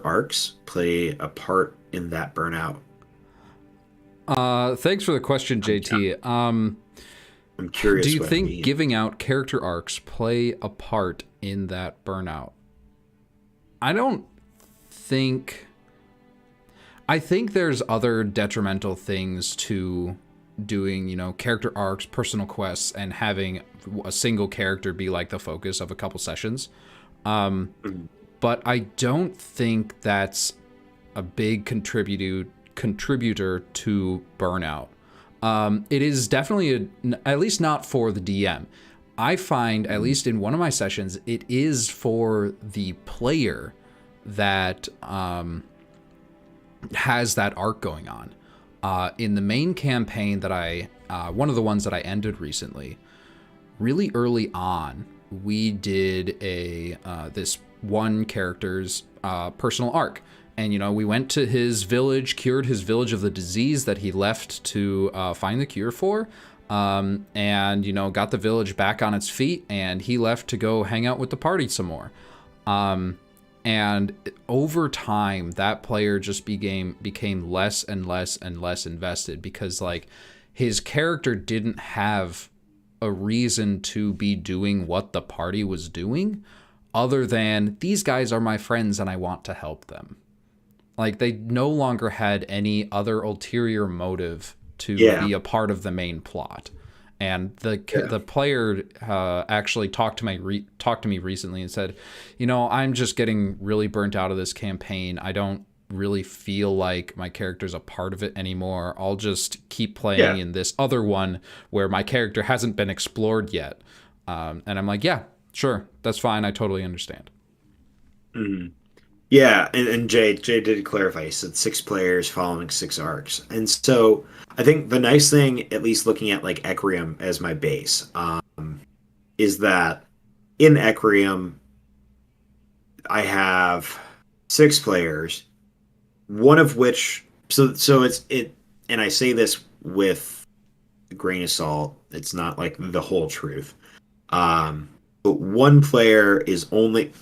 arcs play a part in that burnout? Thanks for the question, I'm, JT. I'm Do curious you what it think means. giving out character arcs play a part in that burnout? I don't think. I think there's other detrimental things to doing, character arcs, personal quests, and having a single character be like the focus of a couple sessions. Mhm. But I don't think that's a big contributor to burnout. It is definitely at least not for the DM. I find, at least in one of my sessions, it is for the player that has that arc going on. In the main campaign that one of the ones that I ended recently, really early on, we did this one character's personal arc. And, we went to his village, cured his village of the disease that he left to find the cure for. And, got the village back on its feet, and he left to go hang out with the party some more. And over time, that player just became less and less and less invested because, like, his character didn't have a reason to be doing what the party was doing other than these guys are my friends and I want to help them. Like, they no longer had any other ulterior motive to Yeah, be a part of the main plot. And yeah, the player actually talked to me recently and said, I'm just getting really burnt out of this campaign. I don't really feel like my character's a part of it anymore. I'll just keep playing yeah. in this other one where my character hasn't been explored yet. And I'm like, yeah, sure, that's fine. I totally understand. Mhm. Yeah, and Jay did clarify. He said 6 players following 6 arcs, and so I think the nice thing, at least looking at like Ecrium as my base, is that in Ecrium I have 6 players, one of which so and I say this with a grain of salt. It's not like the whole truth. Um, but one player is only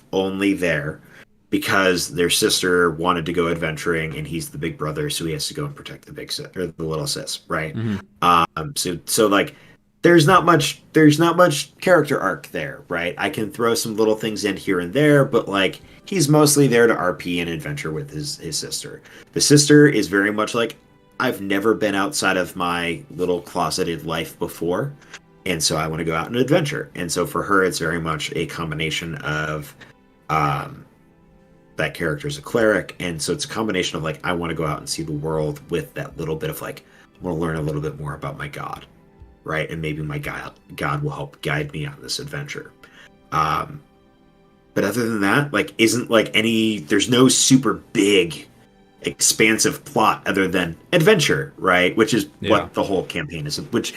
there because their sister wanted to go adventuring, and he's the big brother, so he has to go and protect the big sis or the little sis, right? Mm-hmm. So like there's not much character arc there, right? I can throw some little things in here and there, but like he's mostly there to RP and adventure with his sister. The sister is very much like I've never been outside of my little closeted life before, and so I want to go out and adventure. And so for her, it's very much a combination of um, that character is a cleric, and so it's a combination of like I want to go out and see the world with that little bit of like I want to learn a little bit more about my god, right? And maybe my god will help guide me on this adventure. But other than that, like isn't like any there's no super big expansive plot other than adventure, right? Which is Yeah. what the whole campaign is. Which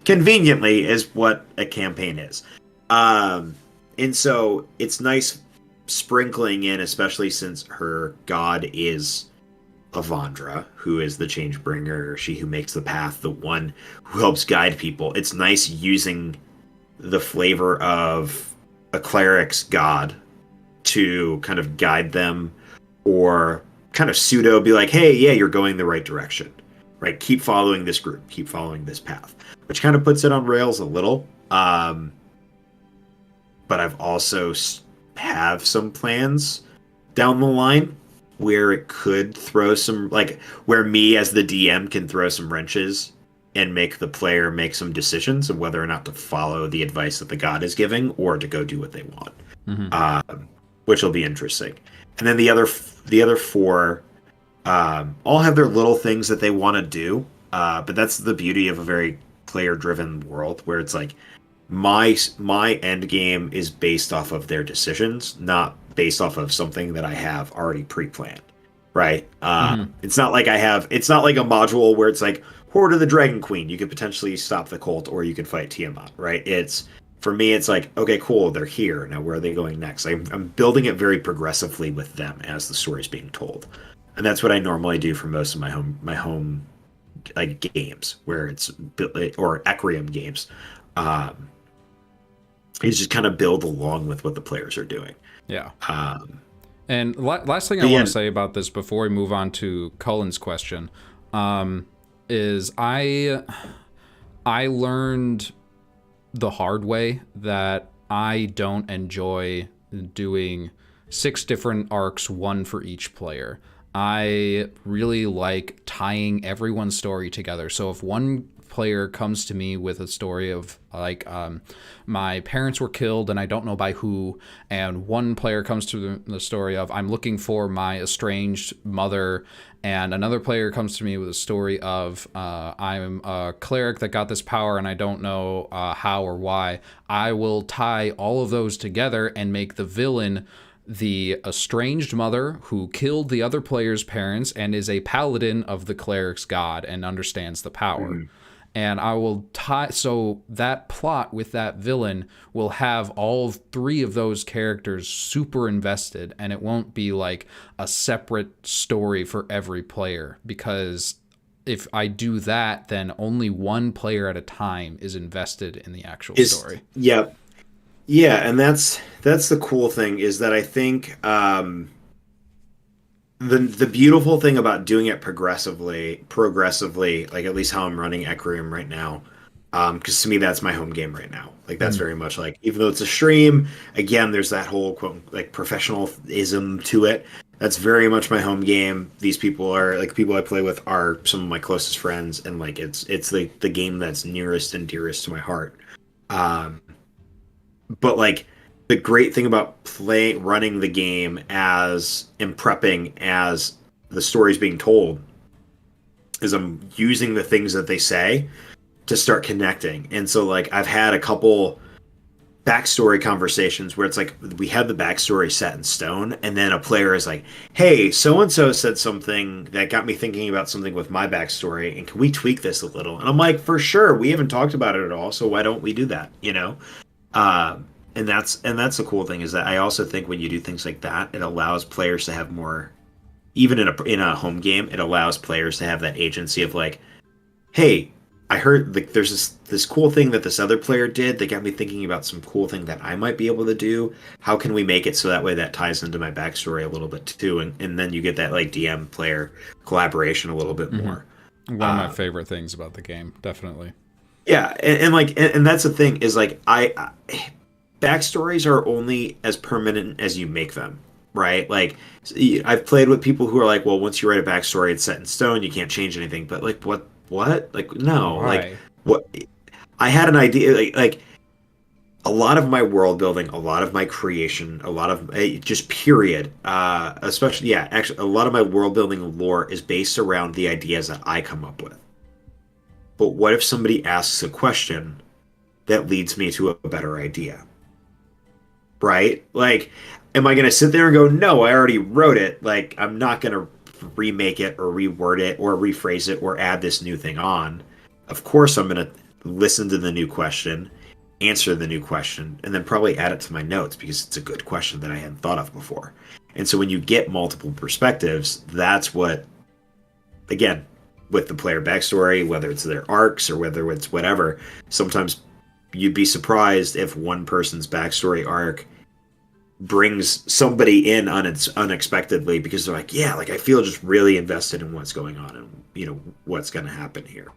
conveniently is what a campaign is. Um, and so it's nice sprinkling in, especially since her god is Avandra, who is the change bringer, she who makes the path, the one who helps guide people. It's nice using the flavor of a cleric's god to kind of guide them or kind of pseudo be like, hey, yeah, you're going the right direction, right? Keep following this group, keep following this path, which kind of puts it on rails a little. But I've also have some plans down the line where it could throw some, like, where me as the DM can throw some wrenches and make the player make some decisions of whether or not to follow the advice that the god is giving or to go do what they want, Hmm. which will be interesting. And then the other four all have their little things that they want to do, but that's the beauty of a very player driven world where it's like my end game is based off of their decisions, not based off of something that I have already pre-planned. Right? Hmm. It's not like it's not like a module where it's like Horde of the Dragon Queen. You could potentially stop the cult, or you could fight Tiamat. Right? It's for me. It's like, okay, cool. They're here now. Where are they going next? I'm building it very progressively with them as the story's being told, and that's what I normally do for most of my home like games, where it's or Ecrium games. Um, is just kind of build along with what the players are doing. Yeah. Um, And last thing I but want yeah, to say about this before we move on to Cullen's question, is I learned the hard way that I don't enjoy doing 6 different arcs, one for each player. I really like tying everyone's story together. So if one player comes to me with a story of like my parents were killed and I don't know by who, and one player comes to the story of I'm looking for my estranged mother, and another player comes to me with a story of I'm a cleric that got this power and I don't know how or why, I will tie all of those together and make the villain the estranged mother who killed the other player's parents and is a paladin of the cleric's god and understands the power. mhm. And I will tie, so that plot with that villain will have all 3 of those characters super invested, and it won't be like a separate story for every player, because if I do that, then only one player at a time is invested in the actual Is story. yeah, yeah, and that's the cool thing is that I think the beautiful thing about doing it progressively, like at least how I'm running Ecrium right now, because to me that's my home game right now. Like that's Mm-hmm. very much like even though it's a stream, again, there's that whole quote like professionalism to it. That's very much my home game. These people are like people I play with are some of my closest friends, and like it's the game that's nearest and dearest to my heart. Um, but like the great thing about running the game as and prepping as the story's being told is I'm using the things that they say to start connecting. And so like I've had a couple backstory conversations where it's like we have the backstory set in stone and then a player is like, hey, so and so said something that got me thinking about something with my backstory, and can we tweak this a little? And I'm like, for sure, we haven't talked about it at all, so why don't we do that, you know? And that's the cool thing is that I also think when you do things like that, it allows players to have more. Even in a home game, it allows players to have that agency of like, hey, I heard like there's this cool thing that this other player did that got me thinking about some cool thing that I might be able to do. How can we make it so that way that ties into my backstory a little bit too, and then you get that like DM player collaboration a little bit more. One of my Uh, favorite things about the game, definitely. yeah, and that's the thing is like backstories are only as permanent as you make them, right? Like I've played with people who are like, well, once you write a backstory, it's set in stone, you can't change anything. But like, what? Like, no, like Why? what? I had an idea, like a lot of my world building, a lot of my creation, a lot of just period, especially yeah, actually, a lot of my world building lore is based around the ideas that I come up with. But what if somebody asks a question that leads me to a better idea? Right? Like, am I going to sit there and go, no, I already wrote it? Like, I'm not going to remake it or reword it or rephrase it or add this new thing on, of course I'm going to listen to the new question, answer the new question, and then probably add it to my notes because it's a good question that I hadn't thought of before. And so when you get multiple perspectives, that's what, again, with the player backstory, whether it's their arcs or whether it's whatever, sometimes you'd be surprised if one person's backstory arc brings somebody in unexpectedly because they're like, yeah, like I feel just really invested in what's going on and what's going to happen here.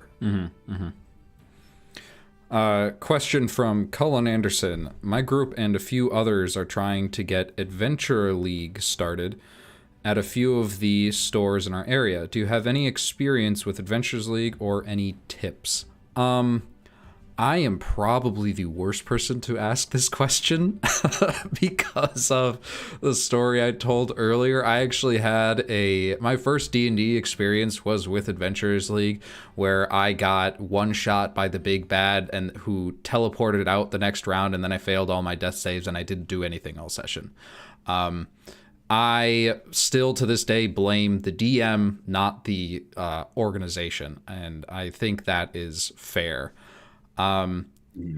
Question from Cullen Anderson. My group and a few others are trying to get Adventure League started at a few of the stores in our area. Do you have any experience with Adventures League or any tips? I am probably the worst person to ask this question because of the story I told earlier. I actually had my first D&D experience was with Adventurers League, where I got one shot by the big bad and who teleported out the next round, and then I failed all my death saves and I didn't do anything all session. I still to this day blame the DM, not the organization, and I think that is fair. I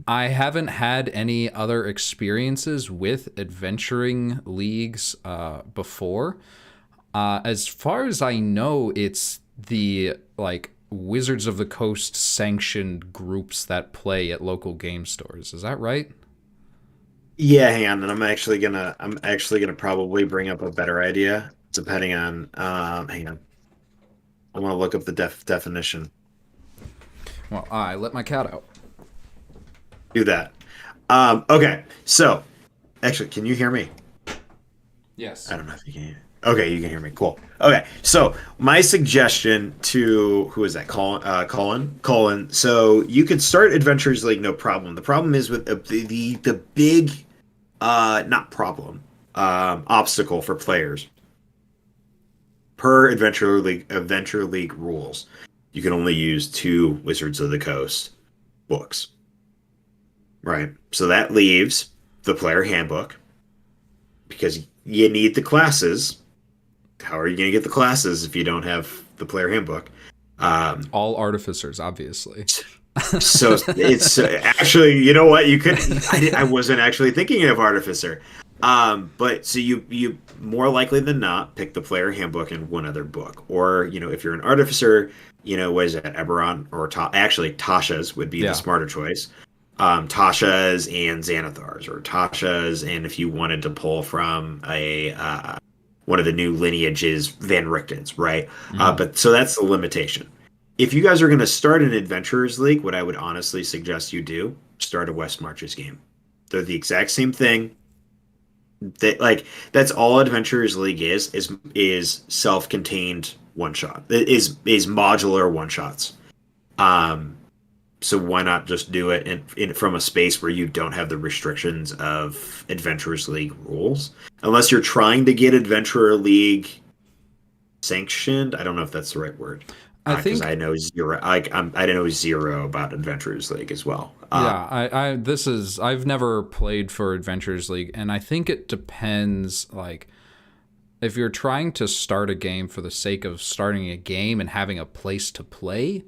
haven't had any other experiences with adventuring leagues before. As far as I know, it's the Wizards of the Coast sanctioned groups that play at local game stores. Is that right? Yeah, hang on, and I'm actually gonna probably bring up a better idea depending on. Hang on, I want to look up the definition. Well, I let my cat out. Do that. Okay, so actually, can you hear me? Yes. I don't know if you can. Okay, you can hear me. Cool. Okay, so my suggestion to who is that? Colin. So you could start Adventures League, no problem. The problem is with the big, not problem, obstacle for players. Per Adventure League rules, you can only use 2 Wizards of the Coast books. Right. So that leaves the player handbook because you need the classes. How are you going to get the classes if you don't have the player handbook? All artificers, obviously. So it's actually, you know what? You could. I wasn't actually thinking of artificer. But so you more likely than not pick the player handbook and one other book, or if you're an artificer, what is it, Eberron or actually Tasha's would be the smarter choice. Tasha's and Xanathar's, or Tasha's, and if you wanted to pull from one of the new lineages, Van Richten's, right? But so that's the limitation. If you guys are going to start an Adventurers League, what I would honestly suggest you do, start a West Marches game. They're the exact same thing. That's all Adventurers League is self-contained one shot. It is modular one shots. So why not just do it in from a space where you don't have the restrictions of Adventurers League rules? Unless you're trying to get Adventurer League sanctioned. I don't know if that's the right word. Because I know zero. I know zero about Adventurers League as well. I've never played for Adventurers League, and I think it depends. If you're trying to start a game for the sake of starting a game and having a place to play,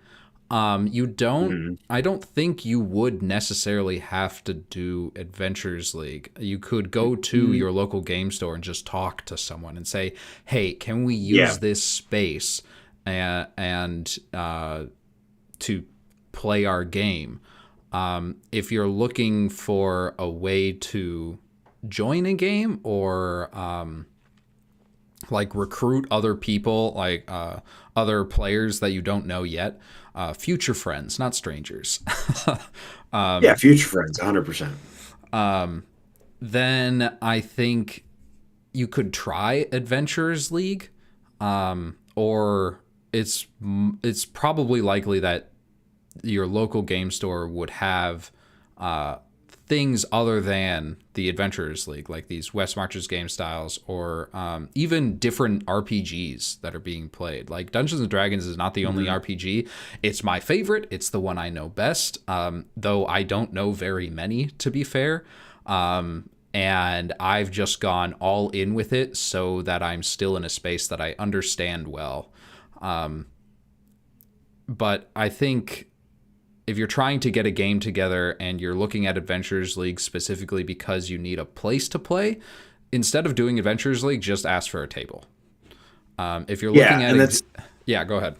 you don't. I don't think you would necessarily have to do Adventurers League. You could go to your local game store and just talk to someone and say, "Hey, can we use this space and to play our game?" If you're looking for a way to join a game or recruit other people, other players that you don't know yet, future friends, not strangers. Future friends, 100%. Then I think you could try Adventurers League, or it's probably likely that your local game store would have things other than the Adventurers League, like these West Marches game styles, or even different RPGs that are being played. Like Dungeons and Dragons is not the only RPG. It's my favorite. It's the one I know best, though I don't know very many, to be fair. and I've just gone all in with it so that I'm still in a space that I understand well. But I think if you're trying to get a game together and you're looking at Adventures League specifically because you need a place to play, instead of doing Adventures League, just ask for a table. If you're Yeah, looking at and that's yeah, go ahead.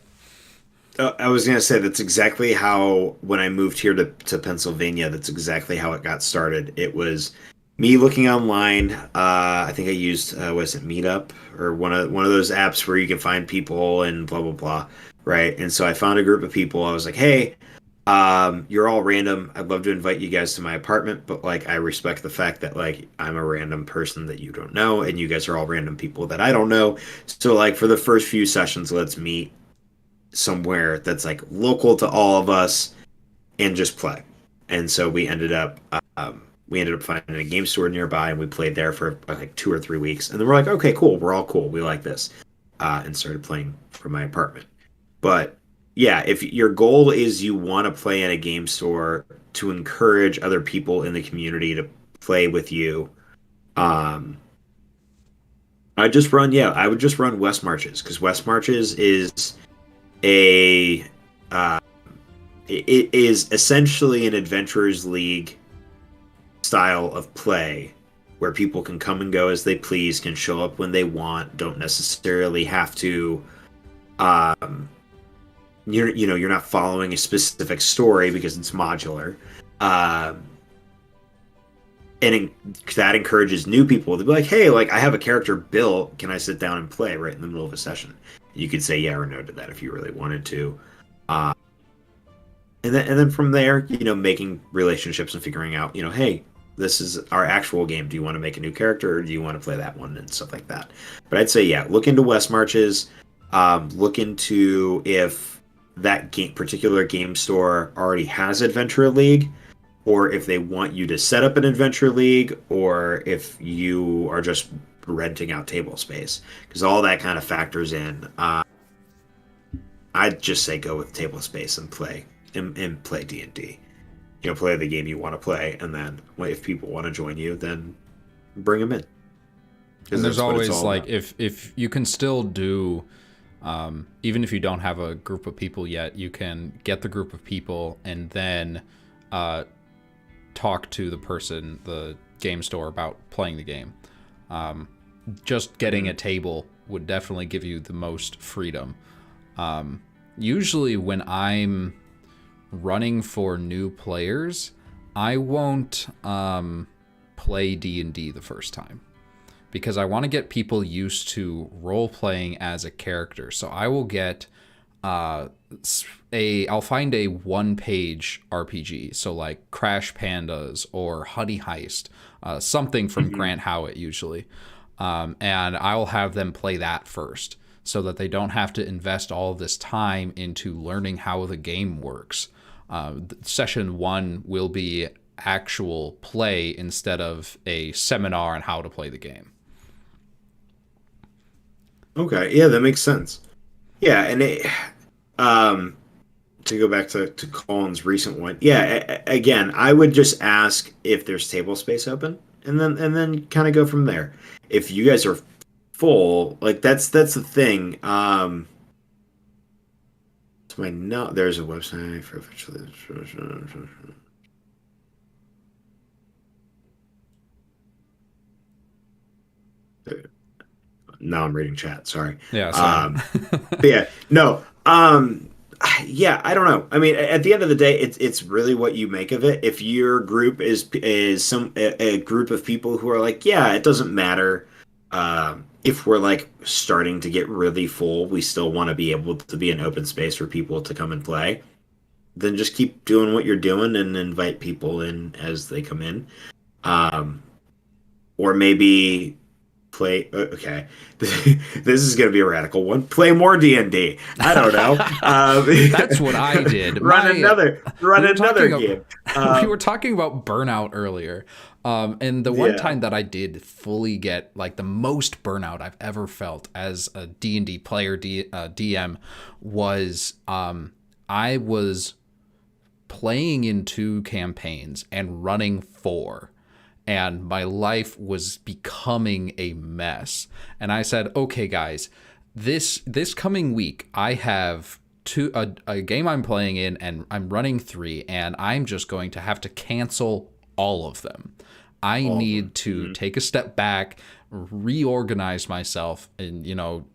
I was gonna say that's exactly how when I moved here to Pennsylvania, that's exactly how it got started. It was me looking online. I think I used was it Meetup or one of those apps where you can find people and blah blah blah, right? And so I found a group of people. I was like, hey, you're all random. I'd love to invite you guys to my apartment, but like I respect the fact that like I'm a random person that you don't know, and you guys are all random people that I don't know. So like for the first few sessions, let's meet somewhere that's like local to all of us and just play. And so we ended up finding a game store nearby, and we played there for like 2 or 3 weeks. And then we're like, okay, cool, we're all cool, we like this, and started playing from my apartment. But yeah, if your goal is you want to play in a game store to encourage other people in the community to play with you, um, I would just run West Marches because West Marches is a uh, it is essentially an Adventurers League style of play where people can come and go as they please, can show up when they want, don't necessarily have to you're not following a specific story because it's modular. Um, that encourages new people to be like, hey, like I have a character built, can I sit down and play right in the middle of a session? You could say yeah or no to that if you really wanted to. Uh, and then from there, making relationships and figuring out, hey, this is our actual game. Do you want to make a new character or do you want to play that one and stuff like that? But I'd say, yeah, look into West Marches. Look into if that particular game store already has Adventure League, or if they want you to set up an Adventure League, or if you are just renting out table space, because all that kind of factors in. I'd just say go with table space and play D&D. Play the game you want to play, and then if people want to join you, then bring them in. And there's always like if you can still do, even if you don't have a group of people yet, you can get the group of people and then talk to the game store about playing the game. Just getting a table would definitely give you the most freedom. Usually when I'm running for new players, I won't play D&D the first time because I want to get people used to role playing as a character. So I will get I'll find a one-page RPG, so like Crash Pandas or Honey Heist, something from Grant Howitt usually, and I'll have them play that first so that they don't have to invest all of this time into learning how the game works. Session 1 will be actual play instead of a seminar on how to play the game. Okay, yeah, that makes sense. Yeah, and to go back to Colin's recent one, yeah, again, I would just ask if there's table space open, and then kind of go from there. If you guys are full, like that's the thing. There's a website for now I'm reading chat. Sorry. Yeah, sorry. But yeah, no. Yeah, I don't know. I mean, at the end of the day, it's really what you make of it. If your group is a group of people who are like, yeah, it doesn't matter. If we're like starting to get really full, we still want to be able to be an open space for people to come and play. Then just keep doing what you're doing and invite people in as they come in. Or maybe play. Okay, this is going to be a radical one. Play more D&D. I don't know. That's what I did. Run another game. We were talking about burnout earlier. And the one time that I did fully get like the most burnout I've ever felt as a D&D player, DM, was I was playing in 2 campaigns and running 4. and my life was becoming a mess. And I said, okay, guys, this coming week, I have a game I'm playing in, and I'm running 3, and I'm just going to have to cancel all of them. I All of need them. to take a step back, reorganize myself, and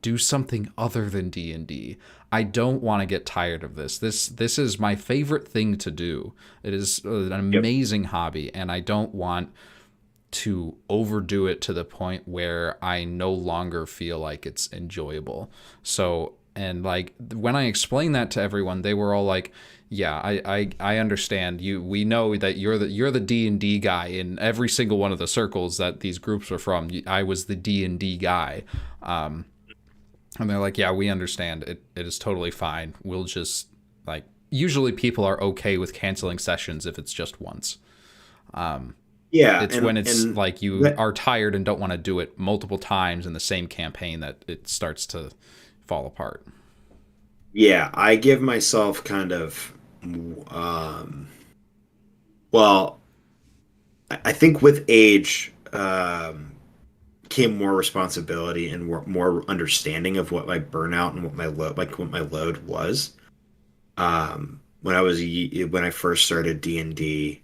do something other than D&D. I don't want to get tired of this. This is my favorite thing to do. It is an Yep. amazing hobby, and I don't want to overdo it to the point where I no longer feel like it's enjoyable. So, and like when I explained that to everyone, they were all like, "Yeah, I understand. We know that you're the D&D guy in every single one of the circles that these groups are from. I was the D&D guy." And they're like, "Yeah, we understand. It is totally fine. We'll just like usually people are okay with canceling sessions if it's just once. Yeah, It's when it's and like you that are tired and don't want to do it multiple times in the same campaign that it starts to fall apart." yeah, I give myself kind of well, I think with age came more responsibility and more understanding of what my burnout and what my load what my load was. When I first started D&D,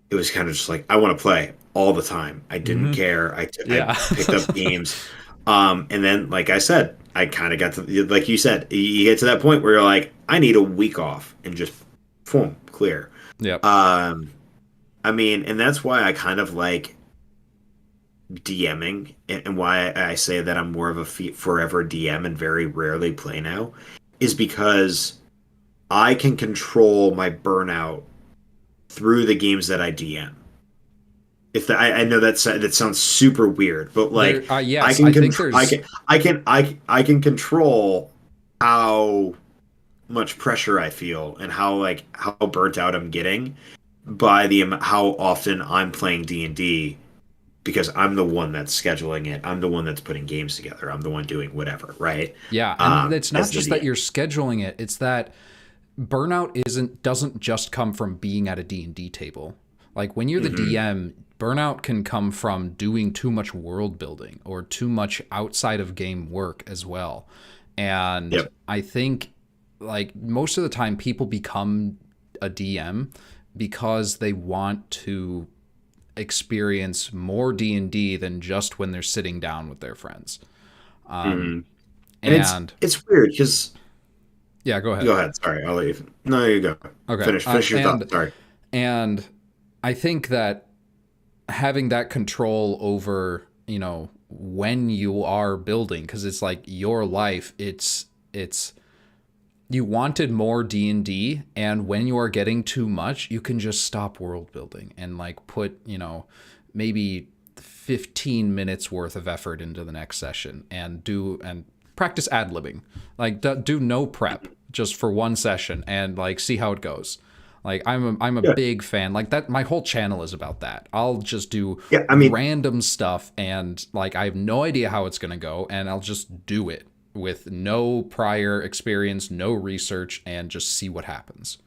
it was kind of just like I want to play all the time. I didn't Hmm. care. I Yeah. picked up games, and then like I said, I kind of got to like you said, you get to that point where you're like, I need a week off and just boom, clear. Yep. Um, I mean, and that's why I kind of like DMing and why I say that I'm more of a forever DM and very rarely play now is because I can control my burnout through the games that I DM. I know that sounds super weird, but like There. Yes, I think there's. I can control how much pressure I feel and how burnt out I'm getting by how often I'm playing D&D because I'm the one that's scheduling it. I'm the one that's putting games together. I'm the one doing whatever, right? Yeah, and it's not As the just that DM. you're scheduling it. It's that burnout doesn't just come from being at a D&D table. Like when you're the Hmm. DM, burnout can come from doing too much world building or too much outside of game work as well. And Yep. I think like most of the time people become a DM because they want to experience more D&D than just when they're sitting down with their friends. Hmm. And And it's weird because yeah, go ahead. go ahead. Sorry, I'll leave. No, you go. Okay. Finish your thought. Sorry. And I think that having that control over, when you are building, because it's like your life, it's you wanted more D&D, and when you are getting too much, you can just stop world building and like put, maybe 15 minutes worth of effort into the next session and practice ad-libbing. Like do no prep just for one session and like see how it goes. Like I'm a Yeah. big fan. Like that my whole channel is about that. I'll just do Yeah. I mean, random stuff and like I have no idea how it's going to go and I'll just do it with no prior experience, no research and just see what happens.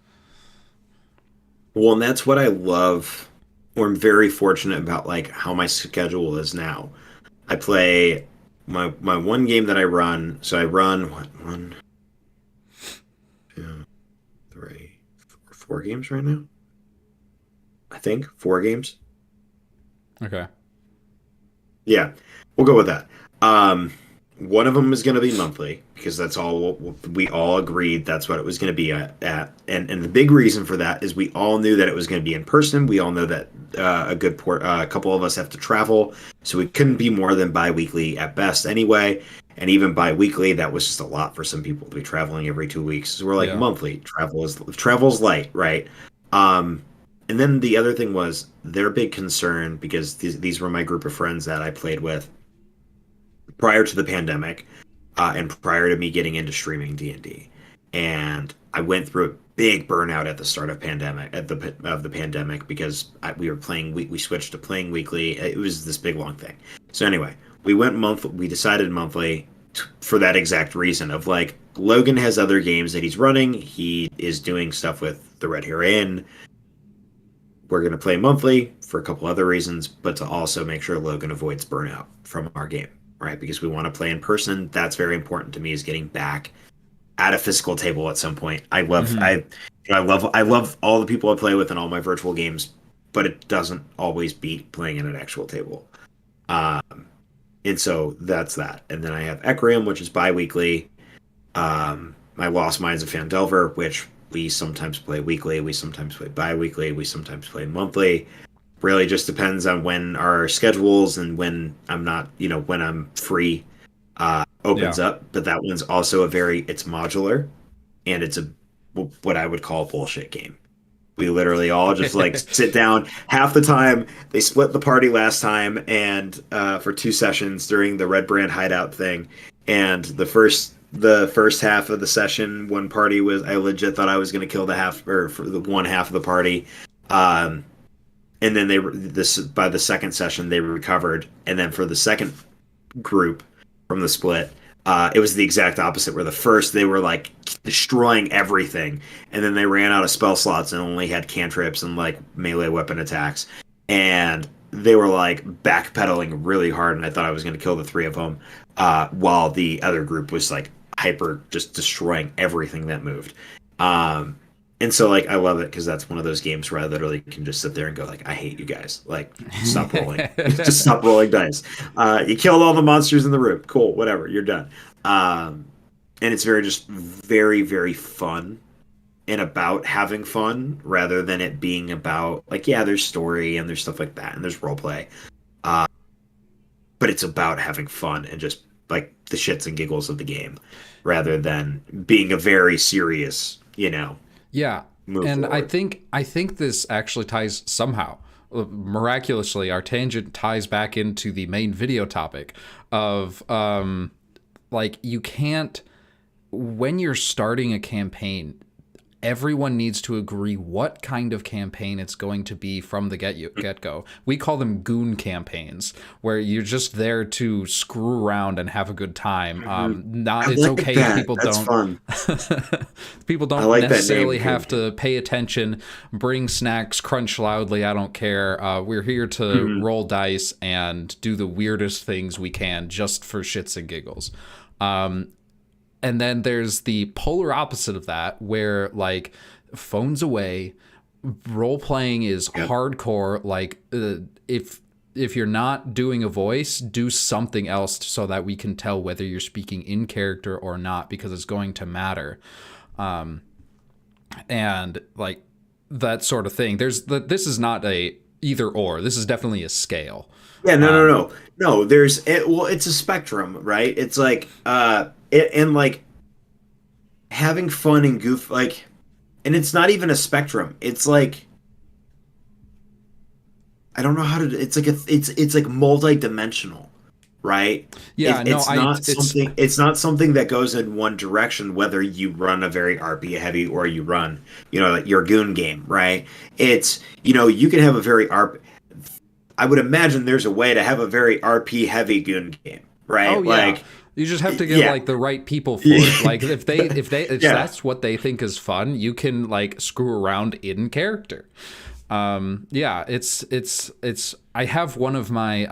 well, and that's what I love, or I'm very fortunate about, like how my schedule is now. I play my one game that I run. So I run what one, two, three, four games right now. I think 4 games. Okay. Yeah, we'll go with that. Um, One of them is going to be monthly because that's all we all agreed that's what it was going to be at. And the big reason for that is we all knew that it was going to be in person. We all know that a couple of us have to travel, so we couldn't be more than biweekly at best anyway. And even biweekly, that was just a lot for some people to be traveling every 2 weeks. So we're like Yeah. monthly travel's light, right? Um, and then the other thing was their big concern because these were my group of friends that I played with prior to the pandemic, and prior to me getting into streaming D&D. And I went through a big burnout at the start of the pandemic because we were playing we switched to playing weekly. It was this big long thing. So anyway, we decided monthly for that exact reason of like Logan has other games that he's running. He is doing stuff with the Red Hair Inn. we're going to play monthly for a couple other reasons, but to also make sure Logan avoids burnout from our game, right? Because we want to play in person. That's very important to me, is getting back at a physical table at some point. Hmm. I love all the people I play with in all my virtual games, but it doesn't always beat playing at an actual table. Um, and so that's that. And then I have Ecrium, which is bi-weekly. My Lost Mines of Fandelver, which we sometimes play weekly, we sometimes play bi-weekly, we sometimes play monthly. Really just depends on when our schedules and when I'm not, when I'm free opens Yeah. up. But that one's also it's modular, and it's a what I would call a bullshit game. We literally all just like sit down. Half the time, they split the party last time, and for 2 sessions during the Red Brand Hideout thing. And the first half of the session, one party was, I legit thought I was going to kill the half, or for the one half of the party. Um, and then this by the second session they recovered, and then for the second group from the split, it was the exact opposite. Where the first they were like destroying everything, and then they ran out of spell slots and only had cantrips and like melee weapon attacks, and they were like backpedaling really hard. And I thought I was going to kill the three of them, while the other group was like hyper just destroying everything that moved. And so like I love it because that's one of those games where I literally can just sit there and go like, I hate you guys. Like, stop rolling. Just stop rolling dice. You killed all the monsters in the room. Cool, whatever. You're done. And it's very, very fun and about having fun rather than it being about like, yeah, there's story and there's stuff like that and there's role play. Uh, but it's about having fun and just like the shits and giggles of the game rather than being a very serious, Yeah, move and I forward. think I think this actually ties somehow, miraculously, our tangent ties back into the main video topic of like you can't, when you're starting a campaign, everyone needs to agree what kind of campaign it's going to be from the get go. We call them goon campaigns, where you're just there to screw around and have a good time. Mhm. Not I it's like okay if that. people That's don't fun. people I don't like that name, necessarily have Goon. to pay attention, bring snacks, crunch loudly. I don't care. We're here to Mhm. roll dice and do the weirdest things we can just for shits and giggles. Um, and then there's the polar opposite of that, where like phones away, role playing is Yep. hardcore. Like if you're not doing a voice, do something else so that we can tell whether you're speaking in character or not, because it's going to matter. And like that sort of thing. This is not a either or. This is definitely a scale. Yeah, no, no, Um, no. No, well, it's a spectrum, right? It's like and like having fun and goof like, and it's not even a spectrum. It's like, I don't know how to, it's like multi-dimensional, right? yeah, no, It's not something that goes in one direction, whether you run a very RP heavy or you run, like your goon game, right? It's, you can have a very RP, I would imagine there's a way to have a very RP heavy goon game, oh right? yeah. Like, You just have to get yeah. like the right people for it. Like if Yeah. that's what they think is fun, you can like screw around in character. Yeah, it's I have one of my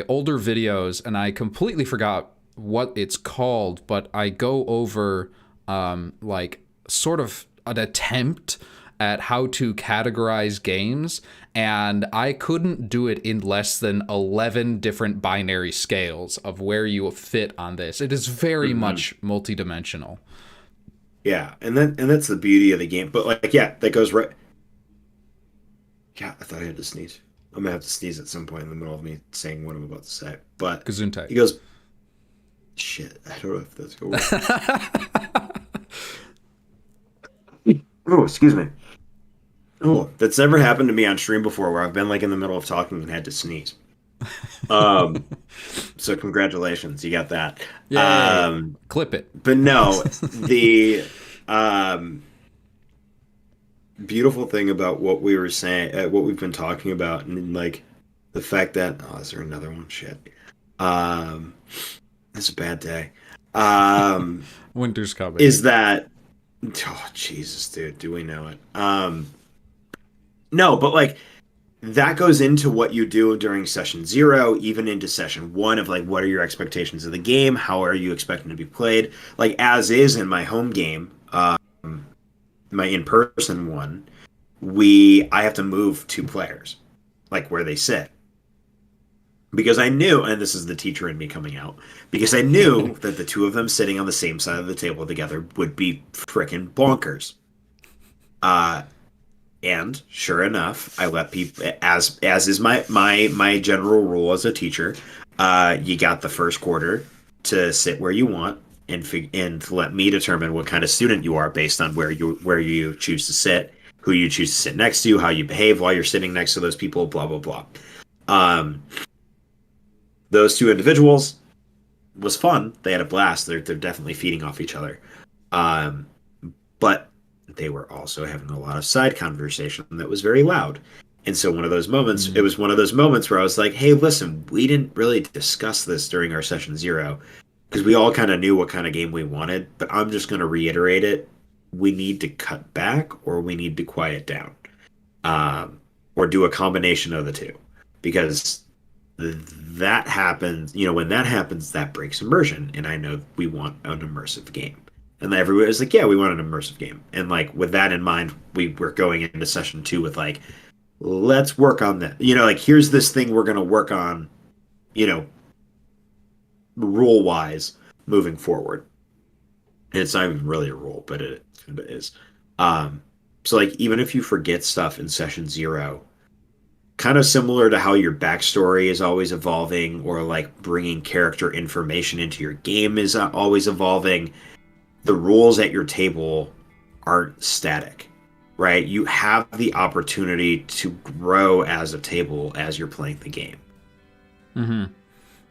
older videos, and I completely forgot what it's called, but I go over like sort of an attempt at how to categorize games, and I couldn't do it in less than 11 different binary scales of where you fit on this. It is very Mhm. much multidimensional. Yeah, and that's the beauty of the game. But like, yeah, that goes right. Yeah, I thought I had to sneeze. I'm gonna have to sneeze at some point in the middle of me saying what I'm about to say. But Gesundheit. he goes, shit. I don't know if that's gonna work. Oh, excuse me. Oh, that's never happened to me on stream before, where I've been like in the middle of talking and had to sneeze. Um, so congratulations, you got that. Yay. Clip it. But no, the um beautiful thing about what we were saying, what we've been talking about, and like the fact that, oh, is there another one? Shit. Um, it's a bad day. Um, Winter's coming. is that, oh Jesus, dude, do we know it? no, but like that goes into what you do during session 0, even into session 1 of like what are your expectations of the game? How are you expecting to be played? Like as is in my home game, my in-person one, we I have to move 2 players, like where they sit. Because I knew, and this is the teacher in me coming out, because I knew that the two of them sitting on the same side of the table together would be frickin' bonkers. Uh, and sure enough, I let people, as is my general rule as a teacher, you got the first quarter to sit where you want, and let me determine what kind of student you are based on where you choose to sit, who you choose to sit next to, how you behave while you're sitting next to those people, blah blah blah. Um, those two individuals was fun. They had a blast. They're definitely feeding off each other. Um, but they were also having a lot of side conversation that was very loud. And so it was one of those moments where I was like, hey, listen, we didn't really discuss this during our session 0 because we all kind of knew what kind of game we wanted, but I'm just going to reiterate it. We need to cut back or we need to quiet down, or do a combination of the two, because that happens, when that happens, that breaks immersion. And I know we want an immersive game. And everybody was like, yeah, we want an immersive game. And like with that in mind, we were going into session 2 with like, let's work on that. Like here's this thing we're going to work on, you know, rule wise moving forward. And it's not even really a rule, but it kind of is. So like even if you forget stuff in session 0, kind of similar to how your backstory is always evolving, or like bringing character information into your game is always evolving, the rules at your table aren't static, right? You have the opportunity to grow as a table as you're playing the game. Mm-hmm.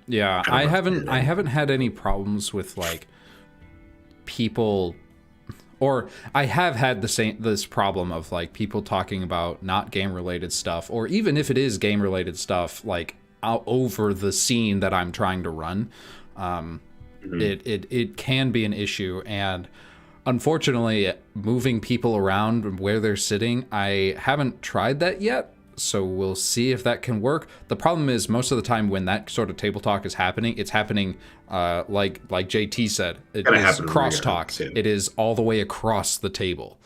Yeah, I haven't had any problems with like people, or I have had this problem of like people talking about not game related stuff, or even if it is game related stuff, like out over the scene that I'm trying to run. It can be an issue, and unfortunately, moving people around where they're sitting, I haven't tried that yet. So we'll see if that can work. The problem is most of the time when that sort of table talk is happening, it's happening like JT said, it is crosstalk. It is all the way across the table.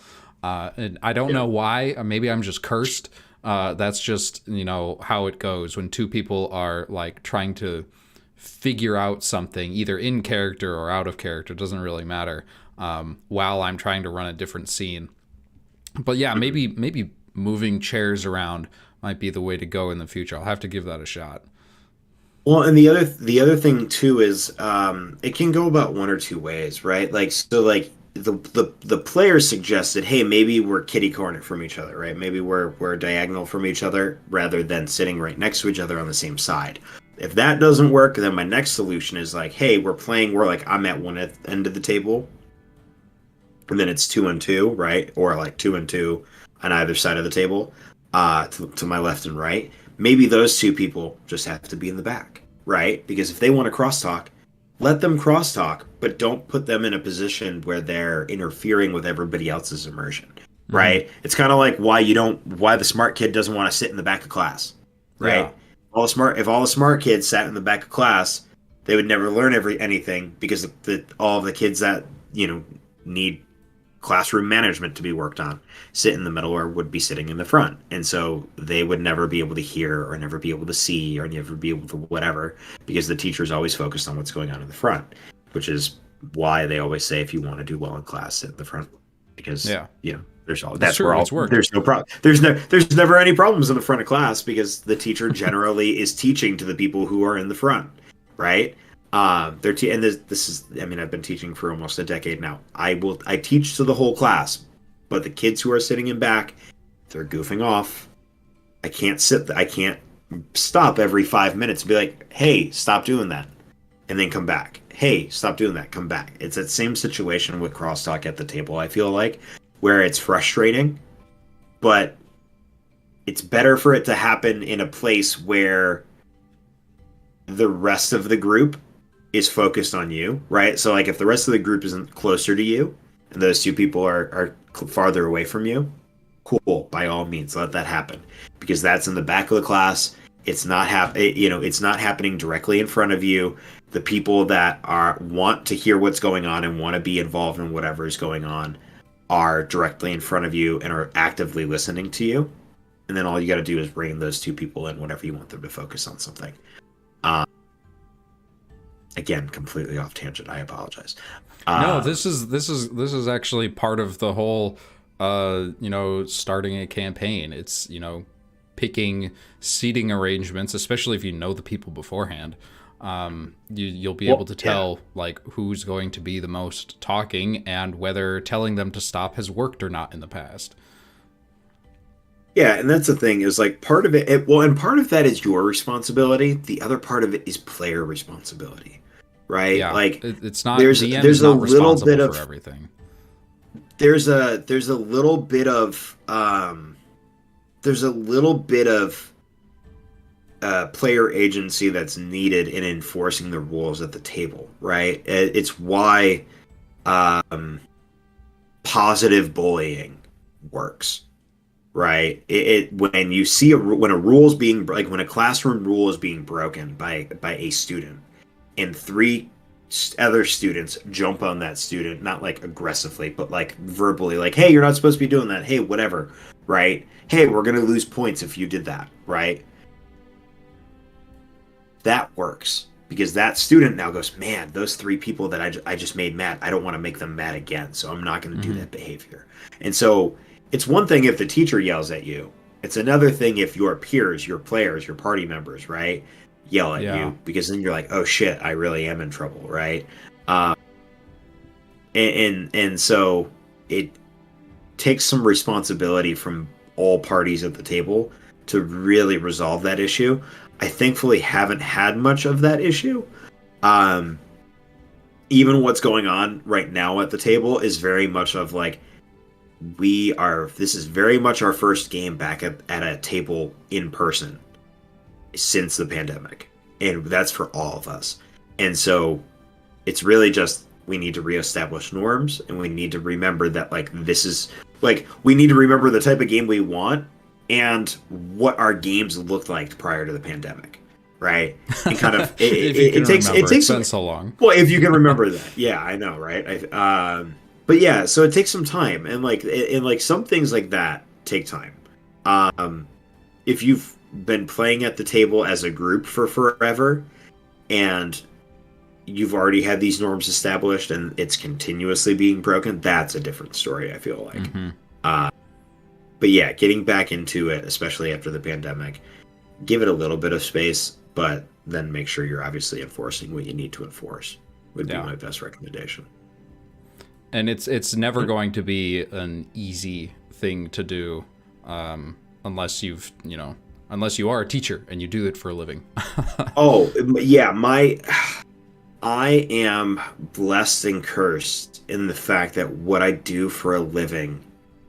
And I don't know why. Maybe I'm just cursed. That's just, how it goes when two people are like trying to figure out something either in character or out of character. It doesn't really matter, while I'm trying to run a different scene. But yeah, maybe moving chairs around might be the way to go in the future. I'll have to give that a shot. Well, and the other thing too is it can go about one or two ways, right? Like so like the players suggested, hey, maybe we're kitty corner from each other, right? Maybe we're diagonal from each other rather than sitting right next to each other on the same side. If that doesn't work, then my next solution is like, hey, we're like I'm at one end of the table, and then it's 2 and 2, right? Or like 2 and 2 on either side of the table, to my left and right. Maybe those two people just have to be in the back, right? Because if they want to crosstalk, let them crosstalk, but don't put them in a position where they're interfering with everybody else's immersion, right? Mm-hmm. It's kind of like why the smart kid doesn't want to sit in the back of class, right? Yeah. If all the smart kids sat in the back of class, they would never learn anything, because all of the kids that need classroom management to be worked on sit in the middle or would be sitting in the front, and so they would never be able to hear or never be able to see or never be able to whatever, because the teacher is always focused on what's going on in the front, which is why they always say if you want to do well in class, sit in the front, because there's no problem. There's never any problems in the front of class, because the teacher generally is teaching to the people who are in the front, right? And this is, I mean, I've been teaching for almost a decade now. I teach to the whole class, but the kids who are sitting in back, they're goofing off. I can't stop every 5 minutes and be like, hey, stop doing that, and then come back. Hey, stop doing that, come back. It's that same situation with crosstalk at the table, I feel like, where it's frustrating, but it's better for it to happen in a place where the rest of the group is focused on you, right? So like if the rest of the group isn't closer to you and those two people are farther away from you, Cool, by all means, let that happen, because that's in the back of the class. It's not it's not happening directly in front of you. The people that are want to hear what's going on and want to be involved in whatever is going on are directly in front of you and are actively listening to you. And then all you got to do is bring those two people in whenever you want them to focus on something. Um, Again, completely off tangent. I apologize. No, this is actually part of the whole starting a campaign. It's, picking seating arrangements, especially if you know the people beforehand. You'll be able to tell like who's going to be the most talking and whether telling them to stop has worked or not in the past. Yeah, and that's the thing is like part of and part of that is your responsibility. The other part of it is player responsibility, right? Yeah, like it's not. there's DM there's is a not little responsible bit of for everything. there's a little bit of player agency that's needed in enforcing the rules at the table, right? It's why positive bullying works, right? When you see when a rule is being like when a classroom rule is being broken by a student, and three other students jump on that student, not like aggressively, but like verbally, like, "Hey, you're not supposed to be doing that. Hey, whatever." Right? "Hey, we're gonna lose points if you did that." Right? That works because that student now goes, "Man, those three people that I just made mad, I don't want to make them mad again, so I'm not going to do that behavior." And so it's one thing if the teacher yells at you. It's another thing if your peers, your players, your party members, right, yell at you, because then you're like, "Oh shit, I really am in trouble," right? And so it takes some responsibility from all parties at the table to really resolve that issue. I thankfully haven't had much of that issue. Even what's going on right now at the table is very much of like, this is very much our first game back at a table in person since the pandemic. And that's for all of us. And so it's really just, we need to reestablish norms, and we need to remember that like this is like, we need to remember the type of game we want and what our games looked like prior to the pandemic, right? And kind of it takes it's been so long. Well, if you can remember that, yeah, I know, right? But yeah, so it takes some time, and like some things like that take time. If you've been playing at the table as a group for forever, and you've already had these norms established and it's continuously being broken, that's a different story, I feel like. But yeah, getting back into it, especially after the pandemic, give it a little bit of space, but then make sure you're obviously enforcing what you need to enforce would be my best recommendation. And it's never going to be an easy thing to do, unless unless you are a teacher and you do it for a living. Oh yeah, I am blessed and cursed in the fact that what I do for a living,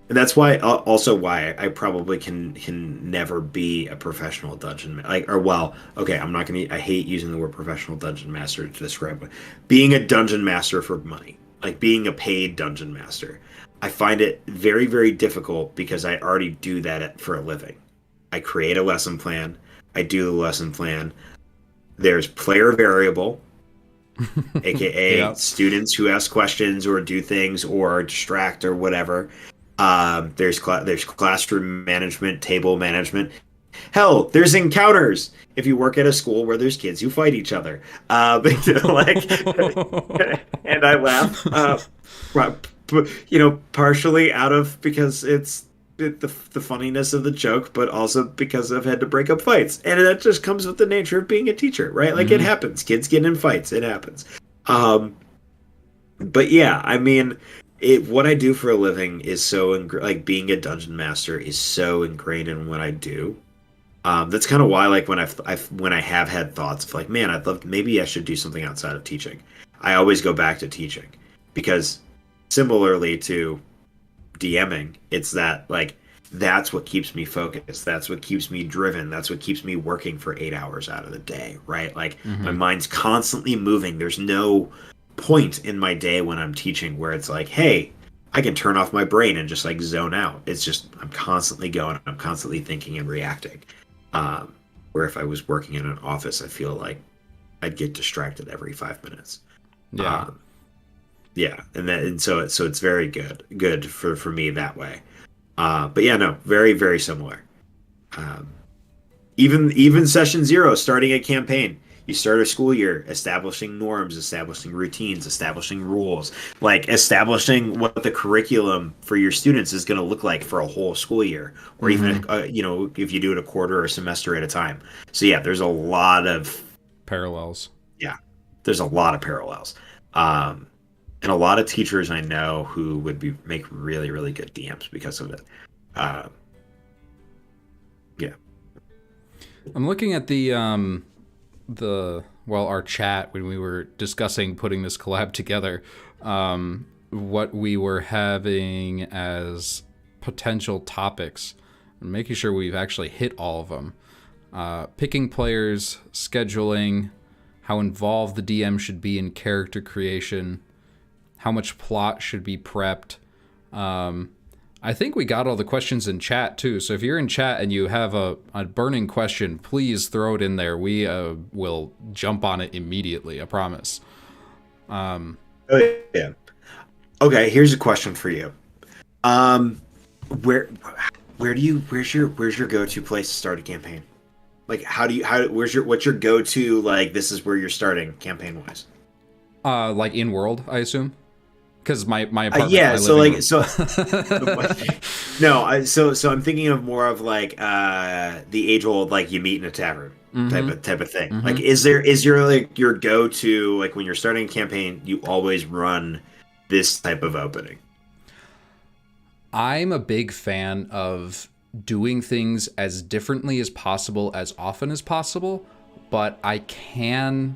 and that's why I probably can never be a professional dungeon I'm not gonna. I hate using the word professional dungeon master to describe it. Being a dungeon master for money, like being a paid dungeon master, I find it very, very difficult because I already do that for a living. I create a lesson plan. I do the lesson plan. There's player variable, aka students who ask questions or do things or distract or whatever. There's classroom management, table management. Hell, there's encounters if you work at a school where there's kids who fight each other. Like, and I laugh, partially out of because it's the funniness of the joke, but also because I've had to break up fights, and that just comes with the nature of being a teacher, right? Like it happens. Kids get in fights. It happens. But yeah, I mean, what I do for a living is so like being a dungeon master is so ingrained in what I do. That's kind of why, like when I have had thoughts of like, man, maybe I should do something outside of teaching. I always go back to teaching because similarly to DMing, it's that like that's what keeps me focused, that's what keeps me driven, that's what keeps me working for 8 hours out of the day, right? Like my mind's constantly moving. There's no point in my day when I'm teaching where it's like, hey, I can turn off my brain and just like zone out. It's just I'm constantly going, I'm constantly thinking and reacting. Where if I was working in an office, I feel like I'd get distracted every 5 minutes. Yeah. Um, yeah, and so it's very good for me that way. But yeah, no, very very similar. Um, even session zero, starting a campaign. You start a school year, establishing norms, establishing routines, establishing rules, like establishing what the curriculum for your students is going to look like for a whole school year, or even Mm-hmm. if you do it a quarter or a semester at a time. So yeah, there's a lot of Parallels. yeah, there's a lot of parallels, um, and a lot of teachers I know who would be make really really good DMs because of it. Uh, yeah. I'm looking at our chat when we were discussing putting this collab together, what we were having as potential topics, and making sure we've actually hit all of them. Picking players, scheduling, how involved the DM should be in character creation, how much plot should be prepped. I think we got all the questions in chat too. So if you're in chat and you have a burning question, please throw it in there. We will jump on it immediately. I promise. Oh yeah. Okay, here's a question for you. Um, where where's your go-to place to start a campaign? Like what's your go-to, like this is where you're starting campaign wise? Like in world, I assume, because my apartment, Yeah, my so living like room. so no, so I'm thinking of more of like the age old like you meet in a tavern Mm-hmm. type of thing. Mm-hmm. Like is your like your go-to, like when you're starting a campaign, you always run this type of opening? I'm a big fan of doing things as differently as possible, as often as possible, but I can't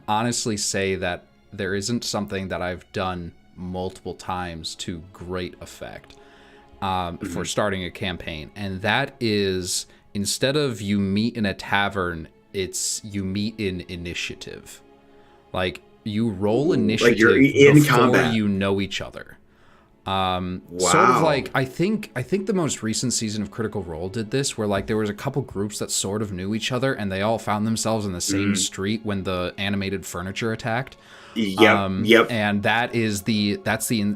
honestly say that there isn't something that I've done multiple times to great effect for Mhm. starting a campaign, and that is instead of you meet in a tavern, it's you meet in initiative. Like you roll Ooh, like you're initiative in before combat. you know each other. Sort of Wow. like I think the most recent season of Critical Role did this, where like there was a couple groups that sort of knew each other and they all found themselves in the same Mhm. street when the animated furniture attacked. Yep, yep, And that's the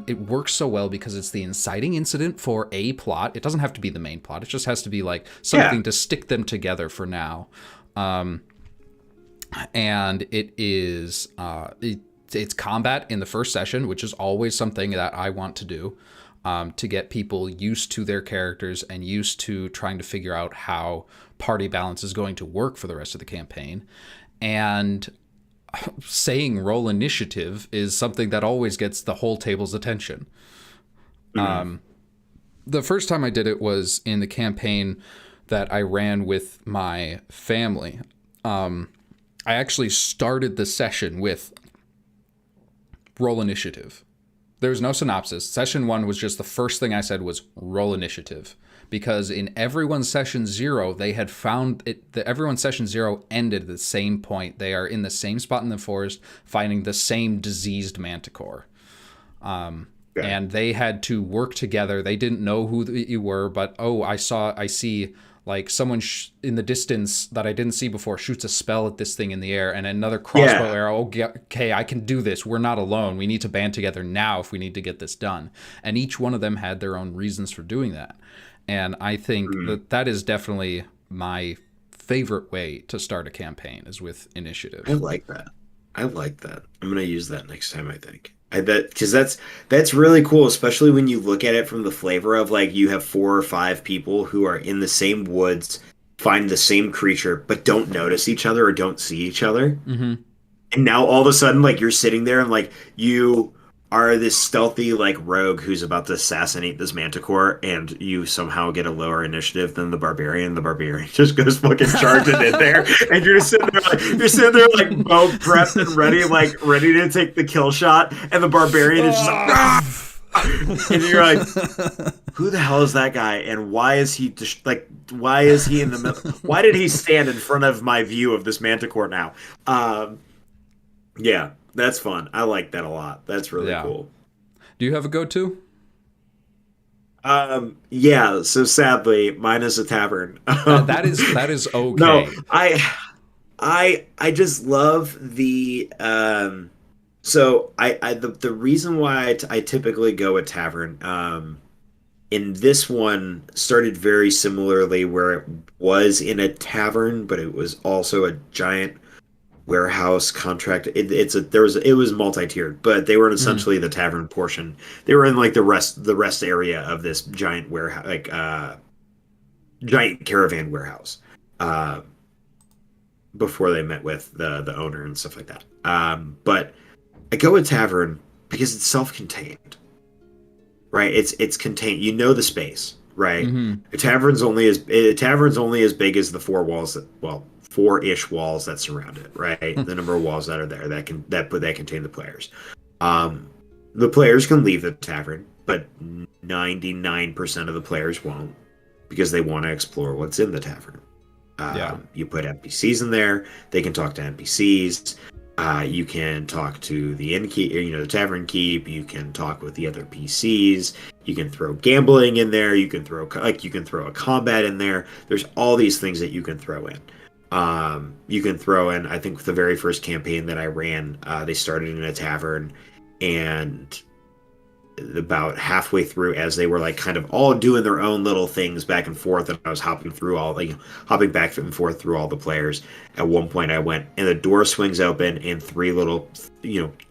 it works so well because it's the inciting incident for a plot. It doesn't have to be the main plot. It just has to be like yeah. something to stick them together for now. And it is it's combat in the first session, which is always something that I want to do, to get people used to their characters and used to trying to figure out how party balance is going to work for the rest of the campaign. And saying roll initiative is something that always gets the whole table's attention. Mhm. The first time I did it was in the campaign that I ran with my family. I actually started the session with roll initiative. There was no synopsis. Session one was just the first thing I said was roll initiative. Because in everyone's session zero, they had found it. Everyone's session zero ended at the same point. They are in the same spot in the forest, finding the same diseased manticore. Okay. And they had to work together. They didn't know who you were, but I see like someone in the distance that I didn't see before shoots a spell at this thing in the air, and another crossbow Yeah. arrow. Okay, I can do this. We're not alone. We need to band together now if we need to get this done. And each one of them had their own reasons for doing that. And I think Mhm. that is definitely my favorite way to start a campaign is with I initiative. like that. I like that. I'm gonna use that next time, I think. I bet because that's really cool, especially when you look at it from the flavor of like you have 4 or 5 people who are in the same woods, find the same creature, but don't notice each other or don't see each other. Mm-hmm. And now all of a sudden, like you're sitting there and like you are this stealthy like rogue who's about to assassinate this manticore, and you somehow get a lower initiative than the barbarian. The barbarian just goes fucking charging in there, and you're sitting there like bow prepped and ready to take the kill shot, and the barbarian is just like, "Ah!" And you're like, who the hell is that guy, and why is he just like why is he in the middle? Why did he stand in front of my view of this manticore now? Um, yeah, that's fun. I like that a lot. That's really Yeah. cool. Do you have a go-to? Yeah, so sadly, mine is a tavern. That is No, okay. I just love the so the reason why I typically go a tavern in this one started very similarly where it was in a tavern, but it was also a giant warehouse contract. It was multi-tiered, but they were Mm, essentially the tavern portion. They were in like the rest area of this giant warehouse, like giant caravan warehouse. Uh, Before they met with the owner and stuff like that. But I go with tavern because it's self-contained, right? It's contained. You know the space, right? hmm A tavern's only as big as the four walls that well, four-ish walls that surround it, right? The number of walls that are there that contain the players. Um, the players can leave the tavern, but 99% of the players won't because they want to explore what's in the tavern. Yeah. You put NPCs in there; they can talk to NPCs. You can talk to the innkeep, the tavern keep. You can talk with the other PCs. You can throw gambling in there. You can throw a combat in there. There's all these things that you can throw in. You can throw in. I think the very first campaign that I ran, they started in a tavern, and about halfway through, as they were like kind of all doing their own little things back and forth, and I was hopping back and forth through all the players. At one point I went and the door swings open and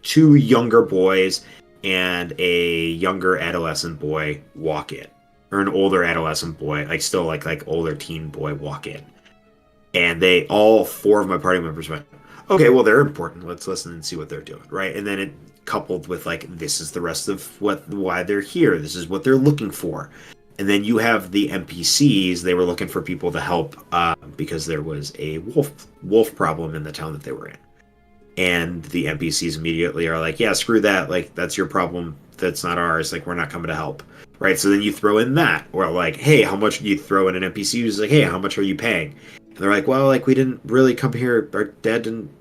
two younger boys and a younger adolescent boy walk in, or an older adolescent boy, like still like older teen boy, walk in, and they all four of my party members went, okay, well, they're important, let's listen and see what they're doing, right? And then it coupled with like, this is the rest of why they're here, this is what they're looking for. And then you have the NPCs. They were looking for people to help because there was a wolf problem in the town that they were in, and the NPCs immediately are like, yeah, screw that, like that's your problem, that's not ours, like we're not coming to help, right? So then you throw in that, or like, hey, how much do you throw in an NPC who's like, hey, how much are you paying? And they're like, well, like we didn't really come here, our dad didn't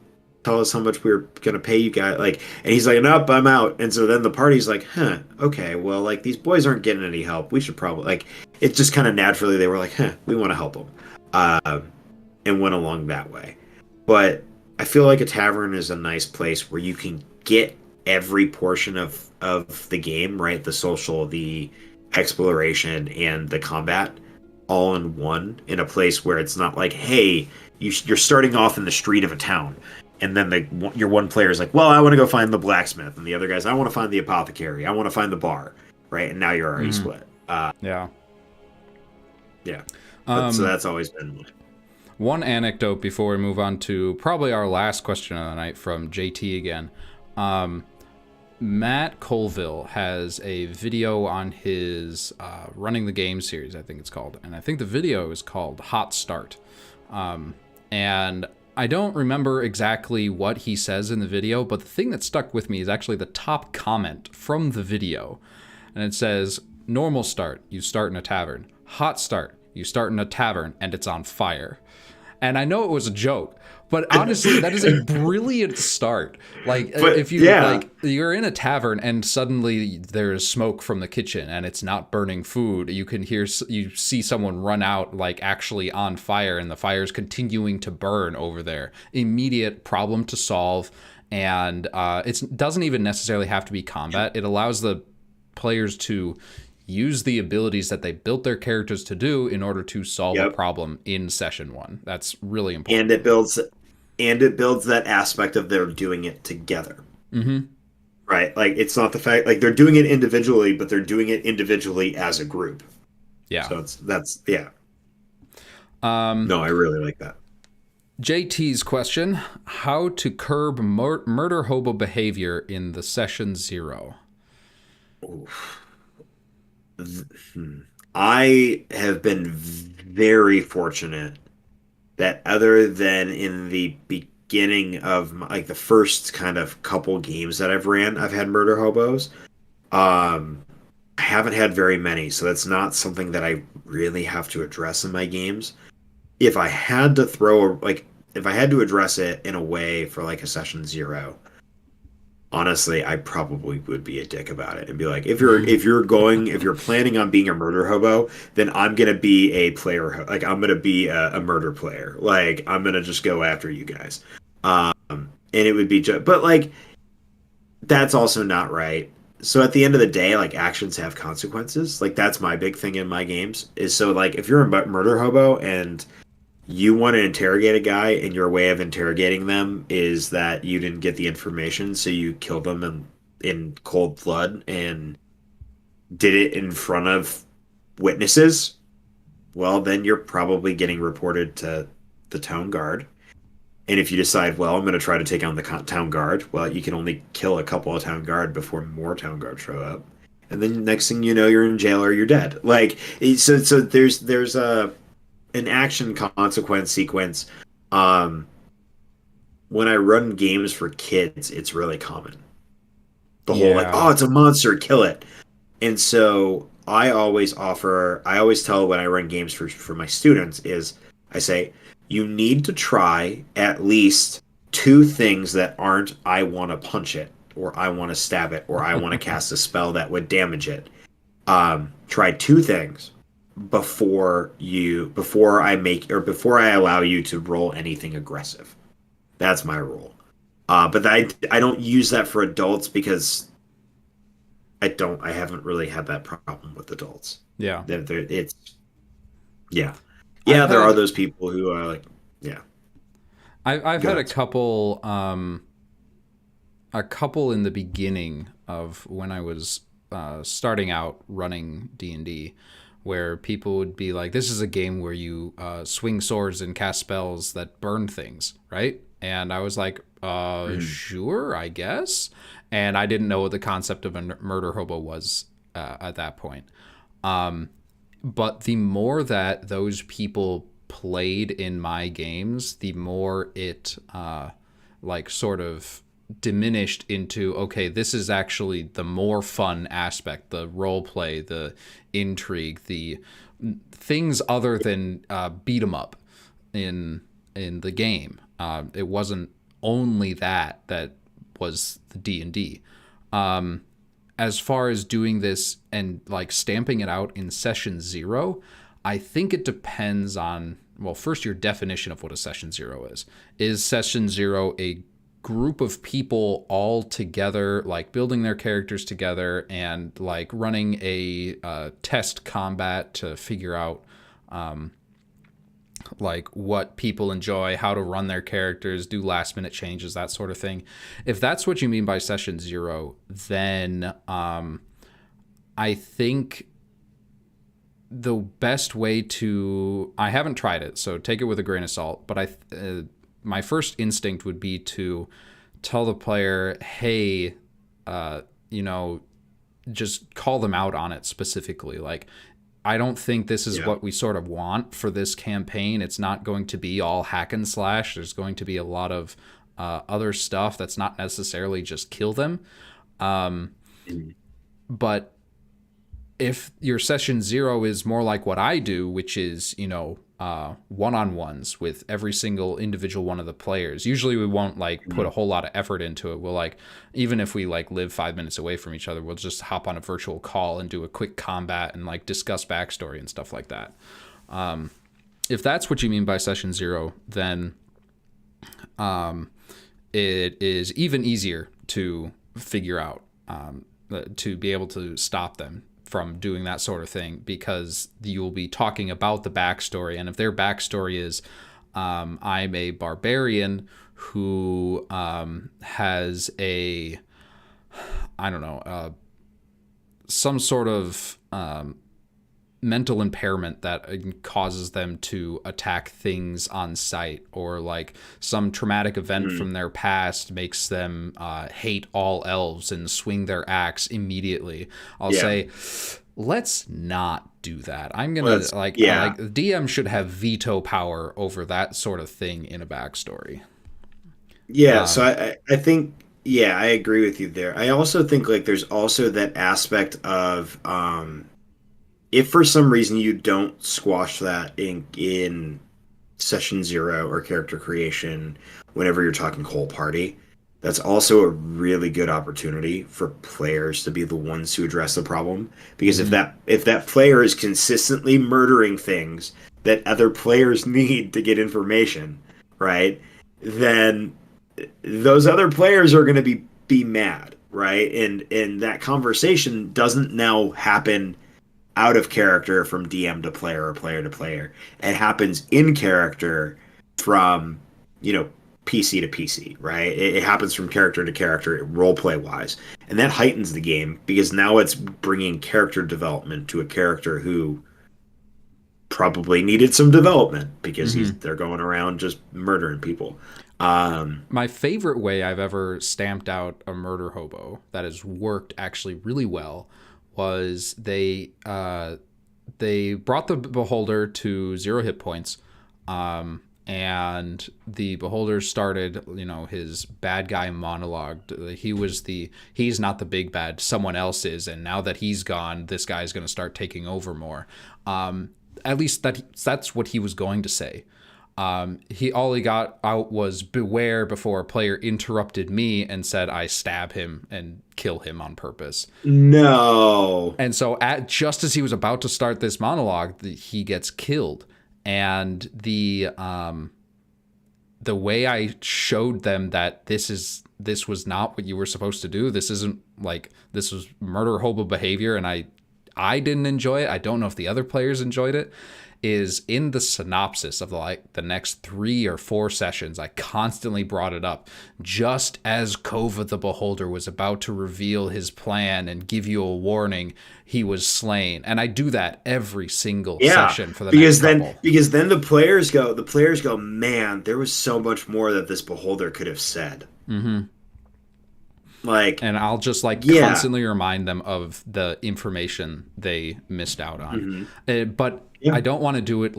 tell us how much we were gonna pay you guys, like. And he's like, nope, I'm out. And so then the party's like, huh, okay, well, like these boys aren't getting any help, we should probably, like, it just kind of naturally they were like, huh, we want to help them, and went along that way. But I feel like a tavern is a nice place where you can get every portion of the game, right? The social, the exploration, and the combat all in one, in a place where it's not like, hey, you're starting off in the street of a town, and then your one player is like, well, I want to go find the blacksmith, and the other guy's, I want to find the apothecary, I want to find the bar, right? And now you're already hmm split. Yeah. Yeah, so Um, that's always been. One anecdote before we move on to probably our last question of the night from JT again. Um, Matt Colville has a video on his Running the Game series, I think it's called. And I think the video is called Hot Start. And I don't remember exactly what he says in the video, but the thing that stuck with me is actually the top comment from the video. And it says, normal start, you start in a tavern. Hot start, you start in a tavern and it's on fire. And I know it was a joke, but honestly, that is a brilliant start. Like, But if you yeah, like, you're in a tavern and suddenly there's smoke from the kitchen and it's not burning food. You see someone run out, like actually on fire, and the fire's continuing to burn over there. Immediate problem to solve, and it doesn't even necessarily have to be combat. It allows the players to use the abilities that they built their characters to do in order to solve a yep. problem in session one. That's really and important. it builds that aspect of they're doing it together, Mm-hmm. right? Like, it's not the fact like they're doing it individually, but they're doing it individually as a group. Yeah. So that's yeah. Um, No, I really like that. JT's question: how to curb murder hobo behavior in the session zero? Oof. I have been very fortunate that, other than in the beginning of like the first kind of couple games that I've ran, I've had murder hobos. I haven't had very many, so that's not something that I really have to address in my games. If I had to if I had to address it in a way for like a session zero, honestly, I probably would be a dick about it and be like, if you're planning on being a murder hobo, then I'm gonna be a like I'm gonna be a murder player. Like I'm gonna just go after you guys. And it would be just, but like that's also not right. So at the end of the day, like actions have consequences. Like that's my big thing in my games is so like if you're a murder hobo and you want to interrogate a guy and your way of interrogating them is that you didn't get the information, so you killed them in cold blood and did it in front of witnesses, well, then you're probably getting reported to the town guard. And if you decide, well, I'm going to try to take on the town guard, well, you can only kill a couple of town guard before more town guards show up. And then next thing you know, you're in jail or you're dead. Like so, there's a an action consequence sequence. Um, when I run games for kids, it's really common. The whole like, Yeah. oh, it's a monster, kill it. And so I always tell when I run games for my students is I say, you need to try at least two things that aren't I want to punch it or I want to stab it or I want to cast a spell that would damage it. Try two things before I allow you to roll anything aggressive. That's my rule. But I don't use that for adults because I haven't really had that problem with adults. Yeah. It's yeah. I've Yeah, there are had those people who are like, yeah, I've go had ahead. a couple in the beginning of when I was starting out running D&D where people would be like, this is a game where you swing swords and cast spells that burn things, right? And I was like, Mhm. sure, I guess. And I didn't know what the concept of a murder hobo was at that point. But the more that those people played in my games, the more it like sort of diminished into, okay, this is actually the more fun aspect, the role play, the intrigue, the things other than beat 'em up in the game. It wasn't only that was the D&D. As far as doing this and like stamping it out in session 0, I think it depends on, well, first your definition of what a session 0 is. Is session 0 a group of people all together, like building their characters together and like running a test combat to figure out like what people enjoy, how to run their characters, do last minute changes, that sort of thing. If that's what you mean by session 0, then I think the best way to, I haven't tried it, so take it with a grain of salt, but my first instinct would be to tell the player, hey, you know, just call them out on it specifically. Like, I don't think this is Yeah. what we sort of want for this campaign. It's not going to be all hack and slash. There's going to be a lot of other stuff that's not necessarily just kill them. Mhm. But if your session 0 is more like what I do, which is, you know, one-on-ones with every single individual one of the players. Usually we won't like put Mhm. a whole lot of effort into it. We'll like, even if we like live 5 minutes away from each other, we'll just hop on a virtual call and do a quick combat and like discuss backstory and stuff like that. If that's what you mean by session 0, then it is even easier to figure out, to be able to stop them from doing that sort of thing, because you'll be talking about the backstory. And if their backstory is, I'm a barbarian who has a, I don't know, some sort of mental impairment that causes them to attack things on sight, or like some traumatic event Mhm. from their past makes them hate all elves and swing their axe immediately. I'll Yeah. say, let's not do that. I'm gonna Let's like yeah. the DM should have veto power over that sort of thing in a backstory. Yeah, so I think yeah, I agree with you there. I also think like there's also that aspect of if for some reason you don't squash that in session 0 or character creation whenever you're talking whole party, That's also a really good opportunity for players to be the ones to address the problem. Because Hmm. if that player is consistently murdering things that other players need to get information, right? Then those other players are going to be mad, right? And that conversation doesn't now happen out of character from DM to player or player to player. It happens in character from, you know, PC to PC, right? It happens from character to character, role play wise. And that heightens the game because now it's bringing character development to a character who probably needed some development because Hmm. they're going around just murdering people. Um, My favorite way I've ever stamped out a murder hobo that has worked actually really well was they brought the beholder to 0 hit points, and the beholder started, his bad guy monologue. He's not the big bad, someone else is, and now that he's gone, this guy's going to start taking over more. At least that's what he was going to say. He all he got out was beware before a player interrupted me and said I stab him and kill him on purpose. no. And so, just as he was about to start this monologue, he gets killed. And the way I showed them that this was not what you were supposed to do. This isn't like this was murder hobo behavior, and I didn't enjoy it. I don't know if the other players enjoyed it. Is in the synopsis of the next 3 or 4 sessions, I constantly brought it up. Just as Kova the Beholder was about to reveal his plan and give you a warning, he was slain. And I do that every single Yeah, session for the next couple. because then the players go, man, there was so much more that this beholder could have said. Hmm. Like, And I'll just yeah, constantly remind them of the information they missed out on. hmm But yeah, I don't want to do it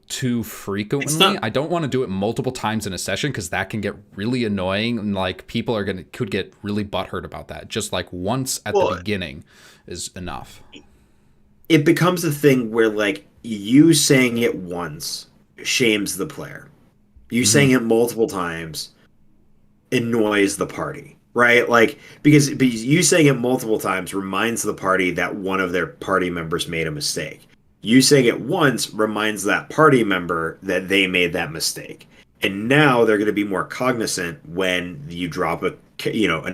too it's frequently. not. I don't want to do it multiple times in a session because that can get really annoying, and people could get really butthurt about that. Just once at the Well, beginning is enough. it becomes a thing where like you saying it once shames the player. You saying Hmm. it multiple times annoys the party, right? Like because you saying it multiple times reminds the party that one of their party members made a mistake. You saying it once reminds that party member that they made that mistake. And now they're going to be more cognizant when you drop an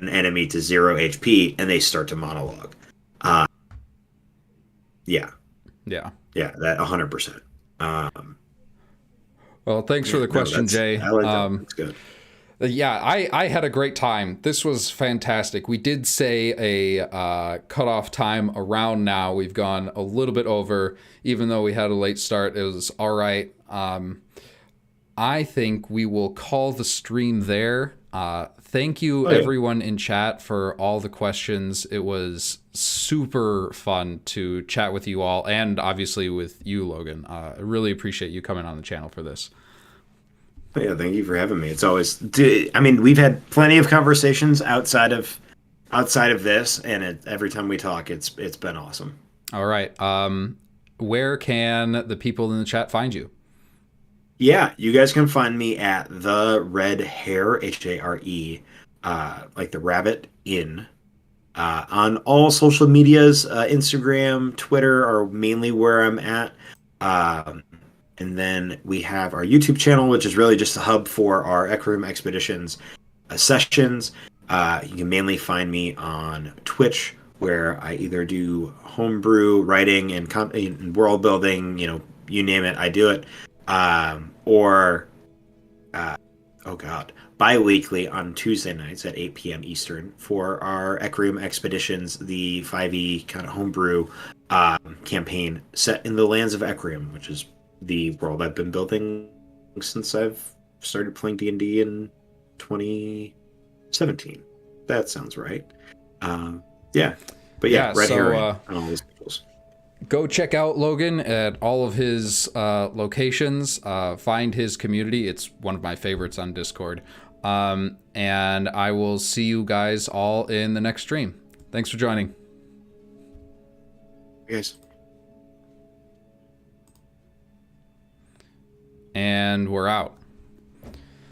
enemy to 0 HP and they start to monologue. Uh yeah. Yeah. Yeah, that 100%. Well, thanks for Yeah, the no, question, that's Jay. I like that. That's good. Yeah, I had a great time. This was fantastic. We did say a cutoff time around now. We've gone a little bit over, even though we had a late start. It was all right. I think we will call the stream there. Thank you, Oh yeah. everyone in chat, for all the questions. It was super fun to chat with you all, and obviously with you, Logan. I really appreciate you coming on the channel for this. Oh, yeah, thank you for having me. It's always, I mean, we've had plenty of conversations outside of this, and every time we talk, it's been awesome. All right. Where can the people in the chat find you? Yeah, you guys can find me at the Red Hare Hare, like the rabbit in on all social medias. Instagram, Twitter are mainly where I'm at. Um, and then we have our YouTube channel, which is really just a hub for our Equirium Expeditions sessions. You can mainly find me on Twitch, where I either do homebrew, writing, and world building. You name it, I do it. Or oh god, bi-weekly on Tuesday nights at 8 p.m. Eastern for our Equirium Expeditions, the 5e kind of homebrew campaign set in the lands of Equirium, which is the world I've been building since I've started playing D&D in 2017. That sounds right. Um, yeah, but yeah, Yeah, Red so Herring on all those peoples. go check out Logan at all of his locations. Find his community. It's one of my favorites on Discord. And I will see you guys all in the next stream. Thanks for joining. Yes. And we're out.